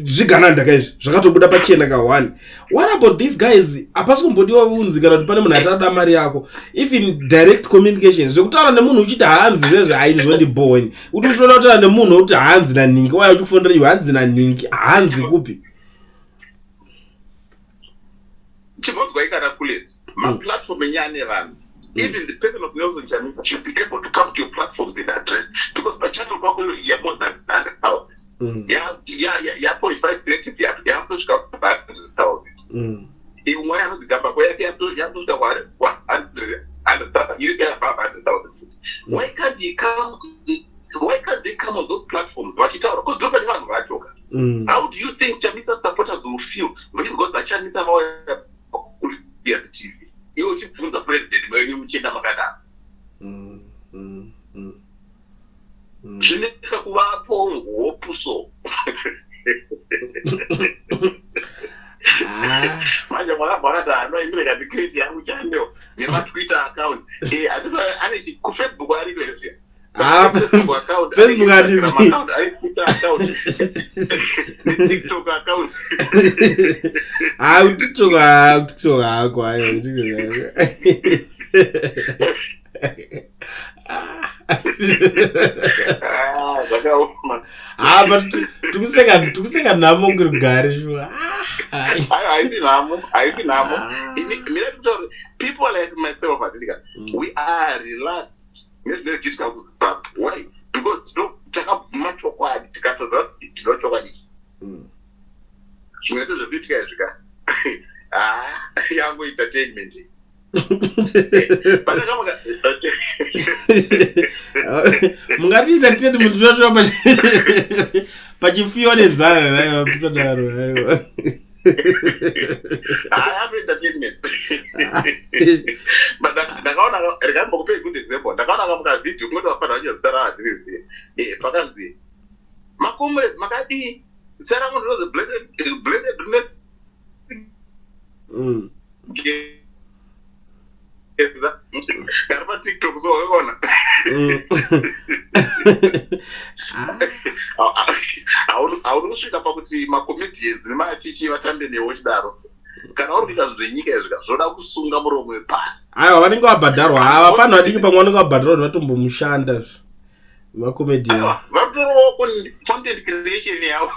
zvigananda kaizvi zvakatobuda pachena ka1. What about these guys? Apasi kumbodiwa unzikana kuti pane munhu atada mari yako even direct communication zvekutaura nemunhu uchiti hanzi zvezve aini zvondiboni kuti uchiona kutaura nemunhu kuti hanzi naningi waya uchifondera iwe hanzi naningi hanzi kupi chibonzwa ikalculate platform enyane vanhu. Even the person of Nelson Chamisa should be able to come to your platforms in address because by channel kwako you have more than 100,000. Yeah, 45 creative you have to scout 100,000. Even when I was the gamba where you have to the 100,000 you get 500,000. Why can't they come on those platforms? What you tell because nobody wants to talk. How do you think Chamisa supporters will feel when you got the Chamisa the TV? You should put the president where you change the Magada. Chineka kuvapo ngopuso. Manje mwana no imile kadikiti yangu chanyo. Ni Twitter account. Ani ku Facebook ari kwese. Facebook account, TikTok account. TikTok ako ayo. But tukuseka namo ngirugari shwa. I think namo. People like myself, we are relaxed. Why? Because don't take up much of what it got us. It's not what it is. You know the big guys. Young entertainment. Mungati entertainment mundu zvacho pachifioredzana nayo pisadaro nayo. I have entertainment. But ndakaona rekambo kupe good example. Ndakaona kama video kungoto wafana wanje zitara adresi. Pakanzi. Makomrades makadi Sarah Moon was a blessedness. Karma TikTok so ona. Aurusvika pakuti macomedians nemachichi vatambe newo chidaro kana uri kuita zvenyika izvi zvoda kusunga muromo wepasi. Aiwa vanenge vabhadharwa havafani vadiki pamwe vanenge vabhadharwa kuti vatombomushanda macomedian vatorowo content creation yavo.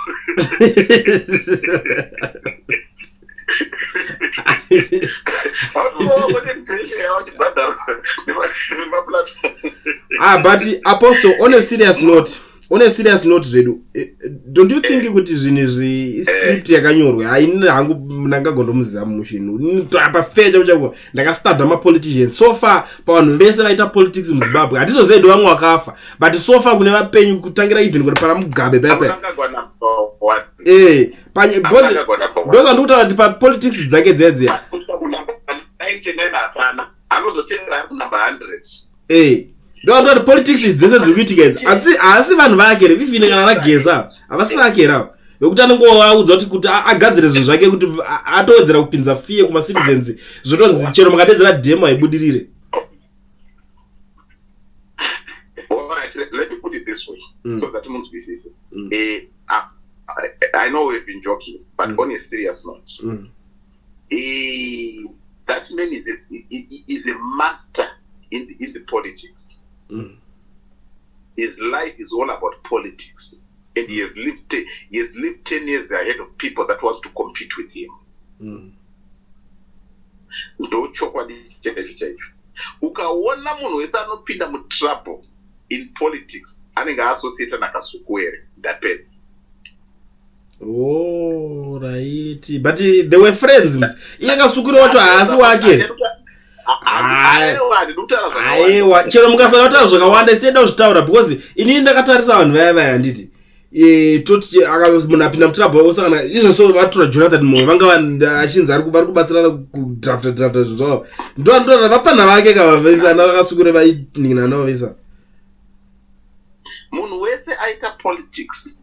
But Apostle, on a serious note, Redu, don't you think kuti zvinezvi script yakanyorwa haina hangu ndakagondomuziva mushinu papafeja kuchako ndakastadha mapoliticians so far pavanhu vese vaita politics muZimbabwe hatizozivi ndo vamwe vakafa but so far kune vapenyu kutangira even kuti para Mugabe pepe ndoza ndikutaura kuti papolitics dzake dzedze ndo politics dzese dziri kuitika idzi asi vanhu vake ifine kana nageza havasi vake ravo wekuti anongoaudza kuti agadzire zvinhu zvake kuti atowedzera kupinza fiye kuma citizens zvotonzi chero makadedzera demo aibudirire. Let me put it this way, so that I know we've been joking, but on a serious note, that man is a master in the politics. His life is all about politics, and he has lived 10 years ahead of people that want to compete with him. Ndochokwadi chekaicho chaicho. Ukaona munhu wese anopinda trouble in politics anenge associated naKasukuwere, depends. Oh, right. But they were friends. Iye Kasukuwere wacho haasi wake. Aiwa, chero mukasana kutaura zvakawanda isiyenda kuzvitaura because inini ndakatarisa vanhu vaya handiti. Toti munhu apinda mutrabhu osangana izvo so vatora Jonathan Moyo vanga achinzi vari kubatsirana kudrafta zvinhu zvavo. Ndo vapfana vake kavavesana Kasukuwere vainingina navo vesa. Munhu wese aita politics.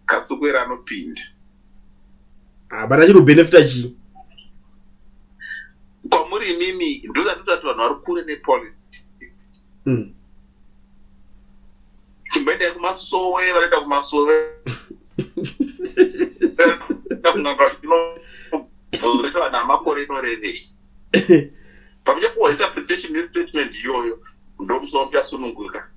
Kasukuwere anopinda. But achinobenefita chii? Kwamuri mimi ndozatoti vanhu vari kure nepolitics. Chimboenda kumasowe vanoenda kumasowe kunanga namakore inorevei pamuche kuwa interpretation yestatement iyoyo ndomusowa muchasununguka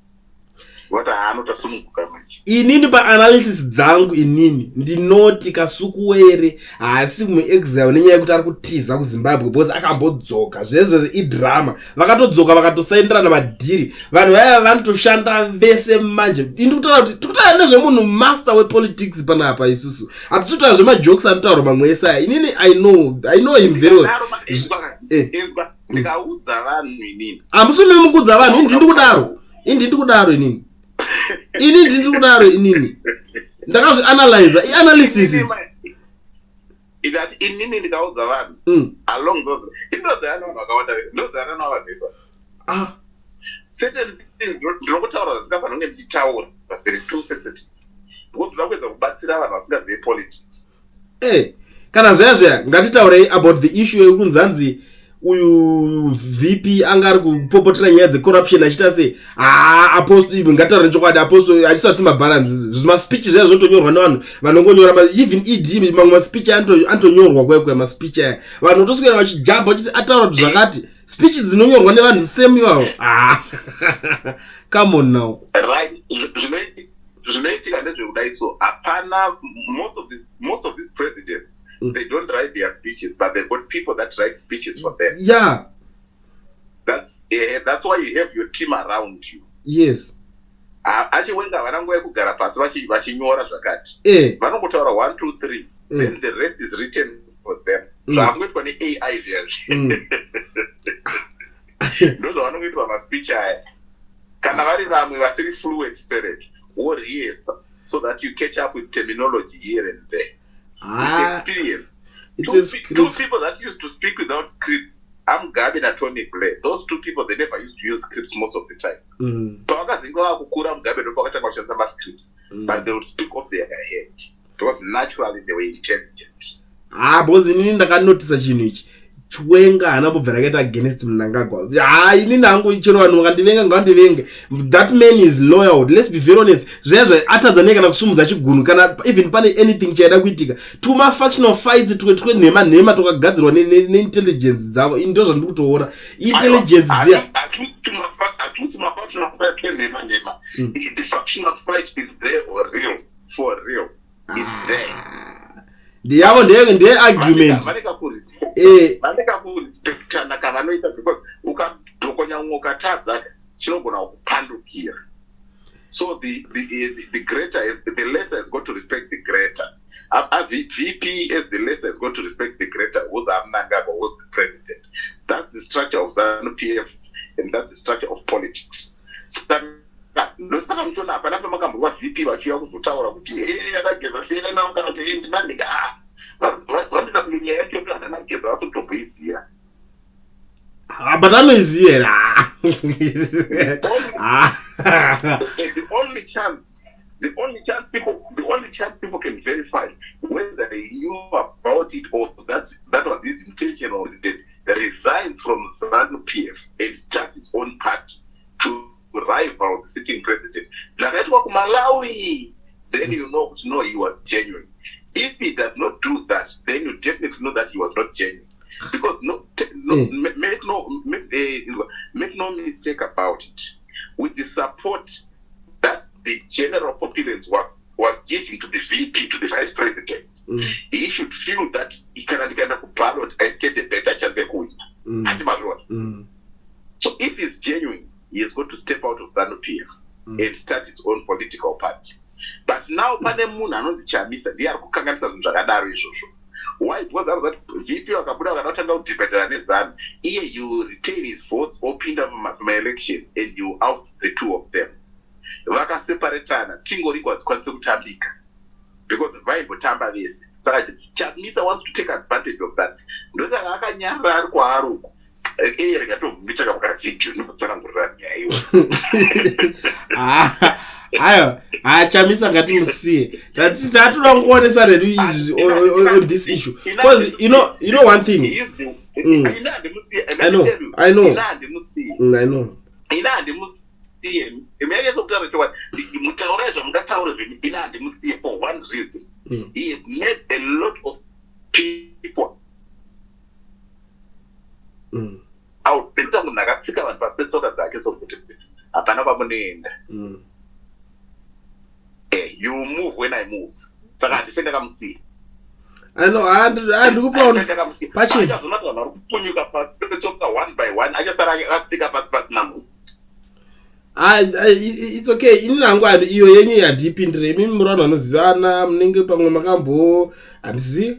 vati haanotasununguka manje. Inini paanalysis dzangu inini ndinoti Kasukuwere haasi muexile nenyaya yekuti ari kutiza kuZimbabwe because akambodzoka zvezvo idrama vakatodzoka vakatosaindirana madhiri vanhu vaya vanotoshanda vese manje. Ini kutaura kuti tikutaura nezvemunhu master wepolitics panapa isusu hatisi kutaura zvemajokes anotaura mamwe ese aya. Inini I know him very well. Ndikaudza vanhu inini hamusi mimi mukudza vanhu ini ndiri kudaro inini inini ndakazvianalyza ianalysis idati inini ndikaudza vanhu along those indozana vanhu vakawanda ndozana navavesa certain things ndinokutaura zvisingafanira kunge ndichitaura but very too sensitive because ndoda kuedza kubatsira vanhu vasingazivi politics. Kana zvaya ngatitaurei about the issue yekunzanzi uyu VP angari kupopotera nyaya dzecorruption achita sei apostle ngataura nechokwadi apostle achisati mabalance zvima speech zvezvo zvotonyorwa nevanhu vanongonyora even ED mamwe maspeech antonyorwa kwekwe maspeech aya vanhu toswera vachijamba vachiti ataura kuti zvakati speech dzinonyorwa nevanhu same ivavo come on now right. Zvinoitika ndezvekudai so hapana most of these presidents they don't write their speeches, but they've got people that write speeches for them. Yeah. That's why you have your team around you. Yes. Achiwenga vanangoya kugara pasi vachinyora zvakati. Vanongotaura 1 2 3 then the rest is written for them. Zvavangoitwa neAI zviyazvi. Ndozvavanongoitwa maspeech aya. Kana vari vamwe vasiri fluent straight woriyesa so that you catch up with terminology here and there. Experience. Two people that used to speak without scripts. I'm Gabi and Tony Blair. Those two people, they never used to use scripts most of the time. But they would speak off their head. It was naturally they were intelligent. Because inini ndakanotisa chinhu ichi. Chwenga anambobvera akaita against Mnangagwa. Inini hangu chero vanhu vakandivenga ngavandivenge. That man is loyal. Let's be very honest. Zvezvo atadzane kana kusumudza chigunu kana even pane anything chaida kuitika. Tuma factional fights tukwe nhema tokagadzirwa neintelligence dzavo. Ini ndizvo zvandiri kutoona. Intelligence dzia. Atusi mafactional fight nema. The factional fight is there or real. For real. It's there. Ndiyavo ndeye argument. Vaneka kurespectana kavanoita because ukadhokonya umwe ukatadza chinogona kupandukira. So the greater is the lesser has got to respect the greater. VP as the lesser has got to respect the greater. Was Mnangagwa was the president. That's the structure of ZANU-PF and that's the structure of politics. Ndosaka muchona hapana pamakambowa VP vachiuya kuzotaura kuti akageza siyena nawo kana kuti ndinandika vandoda kunyanya yacho kuti anageza vasotokuiziya. But anoiziya the only chance the only chance people can verify whether they knew about it or that was his intention or that resigns from ZANU-PF and starts his own party to rival the sitting president. Malawi, then you know he was genuine. If he does not do that, then you definitely know that he was not genuine. Because make no mistake about it. With the support that the general populace was giving to the VP, to the vice president, he should feel that he cannot get a ballot and get a better chance of winning. So if he's genuine, he is going to step out of ZANU-PF and start his own political party. But now, pane munhu anozichamisa ndiye ari kukanganisa zvinhu zvakadaro izvozvo. Why? It was that VP wakabuda vakatanga kudhibhedhera nezanu, iye you retain his votes opinda muma-election and you out the two of them. Vakaseparatana, tingo riko hadzikwanise kutambika because vaimbotamba vese. Saka Chamisa wants to take advantage of that. Ndosaka akanyarara ari kwaaroko. Rekatomumitsvaka mukavhidhiyo ndotsakangurira nyaya iyo. Chamisa ngatimusiye. Tatoda kungoonesa redu izvi on this issue. Because you know one thing. I know. For one reason. He has made a lot of people out. You move when I move. I know. I do one by one. I just take up as number. It's okay. Inangu iyo yenyu ya deep indre mimi murano anozana mnenge pamwe makambo andisi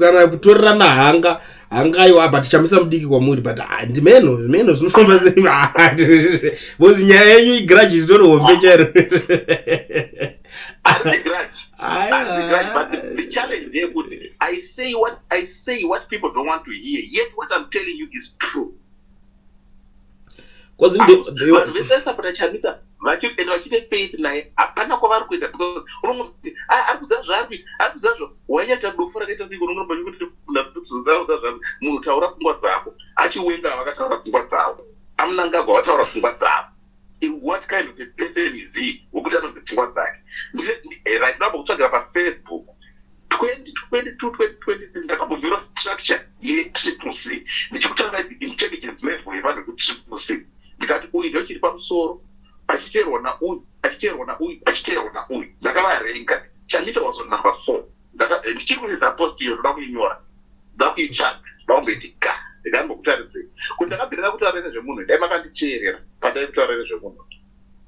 kana kutorera nahanga iwa but Chamisa mudiki kwamuri but ndimeno zvinofamba sei bozi nyaya yenyu igrudge itori hombe chero. But the challenge there would I say what people don't want to hear, yet what I'm telling you is true. Because Chamisa vachine faith naye hapana kwavari kuenda because unongoti arikuziva zvaarikuita wanyata dofu rakaita siko unongoti munhu taura pfungwa dzako achiwenga vakataura pfungwa dzavo amunangagwa vataura pfungwa dzavo. What kind of a person is he wekuti anonzi pfungwa dzake? Right now kutsvagira paFacebook 2023 ndakambonyorwa structure yeCCC ndichikutaura intelligence level yevanhu kuCCC ndikati uyu ndio chiri pamusoro achiterwa nauyu ndakavarenga. Chamisa was on number 4 ndichiri kuisa post iyo ndoda kuinyora ndoda kuitsvaga ndakumbaitika ndikambokutarisei kuti ndakabhirira kutaura nezvemunhu dai makandicherera pandai kutaura nezvemunhu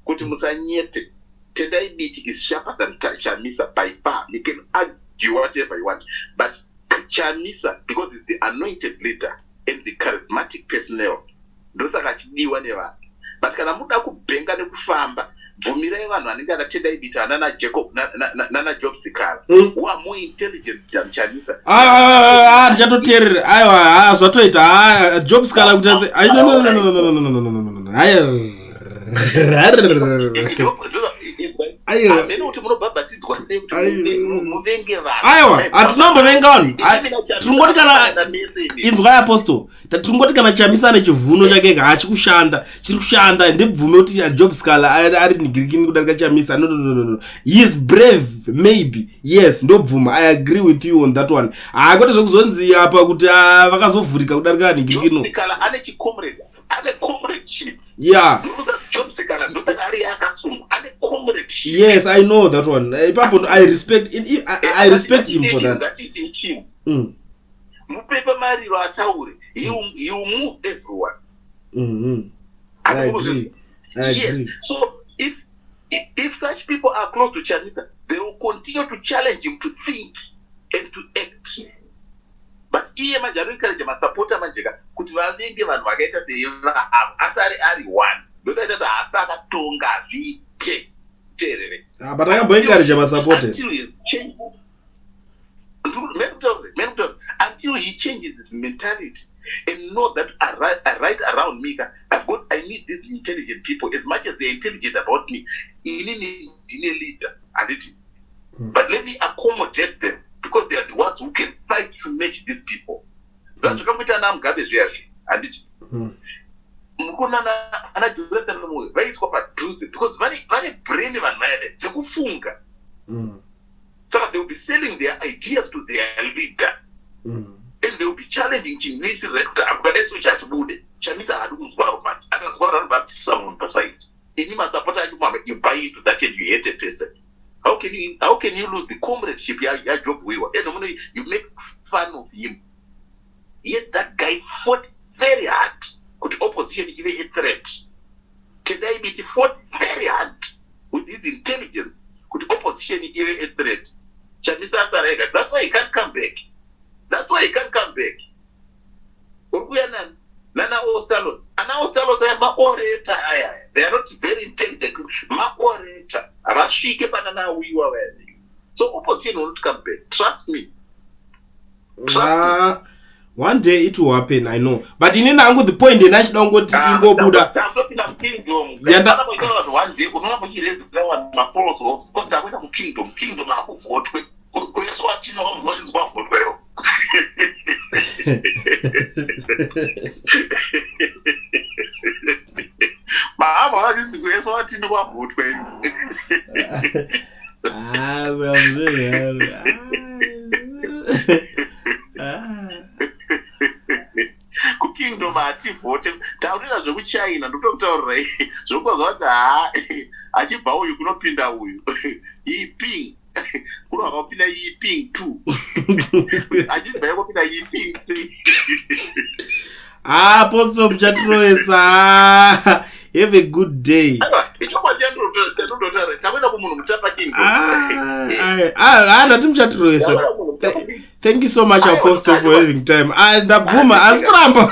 kuti musanyepe. Tendai Biti is sharper than Chamisa by far. You can argue whatever you want, but Chamisa, because he's the anointed leader and the charismatic personnel, those are actually one ever. But kana muda kubenga nekufamba bvumirai vanhu vanenge anatendai Biti nana Jacob nana Job Sikala who are more intelligent than Chamisa. Ndichatoteerera aiwa zvatoita Job Sikala kuti aiwa hatinambovenga vanhu tiringoti kana inzwa yeapostle tiringoti kana Chamisa ane chivuno chake hachikushanda chiri kushanda ndibvume kuti Job Sikala ari nigirikini kudarika Chamisa. No, he is brave maybe, yes, ndobvuma. I agree with you on that one. Kwete zvekuzonzi apa kuti vakazovhurika kudarika nigirikino. Job Sikala ane chicomrade, ane comradeship. Yeah. Yes, I know that one. I respect it. I respect him for that. He will move everyone. I agree. Yes. So if such people are close to Chamisa, they will continue to challenge him to think and to act. But iye majari encourage masupporter manjeka kuti vavenge vanhu vakaita seiva asari ari one. Ndosaita kuti hasa akatonga zviite terere. But akamboencourage masupporters. Until he changes his mentality and know that right around me, I need these intelligent people as much as they're intelligent about me. In a leader, but let me accommodate them because they are the ones who can fight to match these people. That's what I'm garbage reaction. And it's because very brain so they will be selling their ideas to their leader. And they will be challenging Chinese rector. But that's what that's good. Chinese are doing much. I don't want to someone per side. You must support you buy into that and you hate a person. How can you lose the comradeship your job we were? And you make fun of him. Yet that guy fought very hard. Could opposition give a threat? Today he fought very hard with his intelligence. Could opposition give a threat? Chamisa Sarega, that's why he can't come back. That's why he can't come back. Nana Osalos. And now Osalos are my orator. They are not very intelligent. My orator. So opposition won't come back. Trust me. One day it will happen, I know. But in the point, the national go to Ingo Buddha. One day, my followers because they went to kingdom. Kingdom, I will vote with. Watching all what is well for well. My mom is going to watch in what would Kingdom ati vote taurira zvekuchaina ndototaurirai zvokozvati achibva uyu kunopinda uyu iping kuno akapinda iping 2 achibva yakopinda iping 3 posto muchatroesa. Have a good day. Thank you so much, Apostle, for having time. And Buma, Askramba.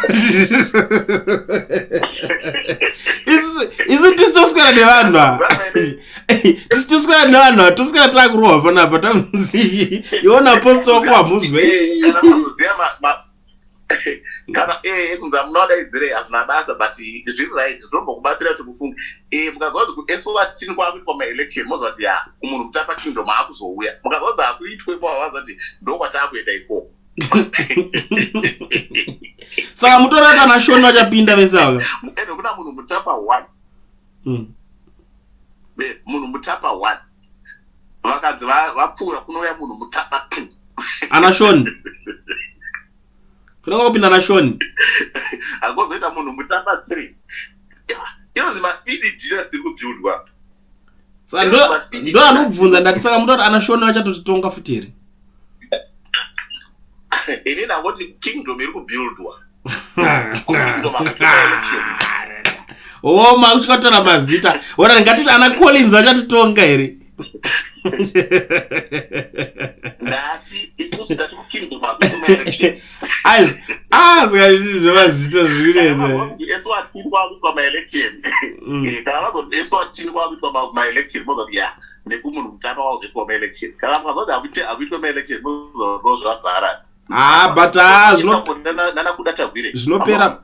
Isn't this just going to have no? It's just going to have no. Just going to talk raw, but I'm see. You want Apostle who are moving? I'm not a day as my master, but he is right. Don't matter to Bufun. If I got to get so much in for my election, most of the Tapa Kingdom, so we are. Because I reach with more was it. Do what I will they go. Sakamutora kana shona japinda vesaga. Eno kuna Mutapa 1. Mutapa 1. Vakadzi vapfura kunouya munhu Mutapa 2. Ana shoni. Kuna kupinda na shoni. Akozoita munhu Mutapa 3. Inonzi mafidi dira siri kubuildwa. Saka ndo anobvunza ndati saka mutora ana shoni vachatotonga futi here. Ini nangoti kingdom iri kubuildwa. Oh, makuchikatora mazita. Ora ngatiti ana Collins achatotonga here. Ndati isusu ndati kingdom akuelection. Saka izvo mazita zvireze. Eswa tinwa kwa election. Kana ndo eswa tinwa kwa election mozo ya. Nekumunhu Mutapa wa kwa election. Kana mkazoda akuitwa election mozo rozvazara. But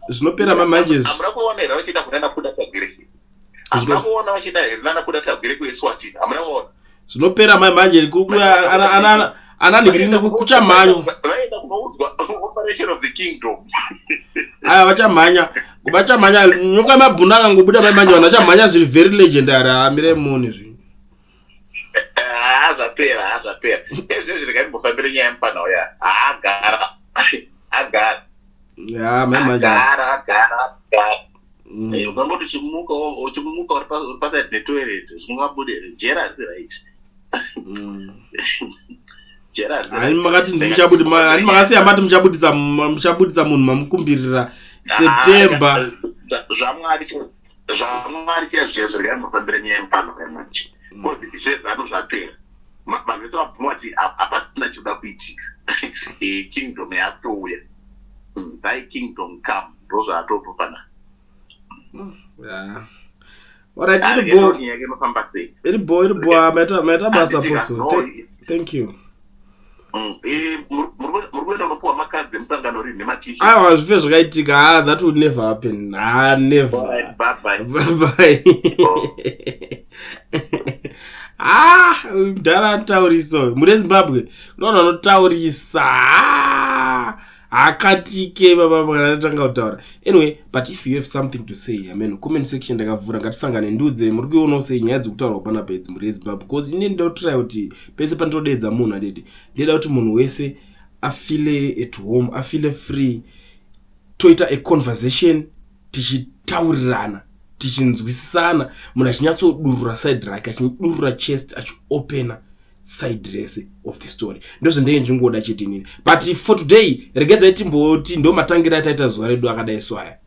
zvinopera mamanjes. Amuna kuona vachida kunana kuda tagire. Amuna kuona vachida nana kuda tagire kuEswatini. Amuna kuona. Zvinopera manje kukuya ananigirini kuchamanyo. Vaenda kunoudzwa operation of the kingdom. Vachamanya nyoka mabhuna kangobuda manje vanachamanya zviri very legendary amire muni zvi. Azapera. Ezvo zviri kaimbofambira nyaya yempana uya. Agara. Yeah, manje. Agara. Ungangoti chimuka uri paside netoilet zvingabude jera risi right. Jera. Ani makati ndichabudi ani makasiya mati muchabudisa munhu mamukumbirira September. Zvamwari chezvo zviri kaimbofambira nyaya yempana manje. Kozi zvezano zvapera. Mavese vabvumati apasina choda kuitika. Kingdom yatouya. Thy kingdom come. Ndozvatobva pana. Yeah. Alright, it boy, meta basa poso. Thank you. Murwenda unopuwa makadzi musangano rini nematisha. Aiwa zvipe zvakaitika. That would never happen. Never. Bye. Mudhara anotauriso mune Zimbabwe unoona anotaurisa akatike baba anatanga kutaura. Anyway, but if you have something to say, I mean, comment section ndakavhura ngatisangane ndudze muri kuona sei nyaya dzekutaura pana bedzi muri Zimbabwe because ine ndotora kuti pese panotodedza munhu adede ndeda kuti munhu wese afile at home, afile free, toita a conversation tichitaurirana tichinzwisisana, munhu achinyatsodurura side rake, achidurura chest, achiopena side rese of the story. Ndozvo ndenge ndingoda chete inini. But for today regedzai timboti ndo matangira taita zuva redu akadai swaya.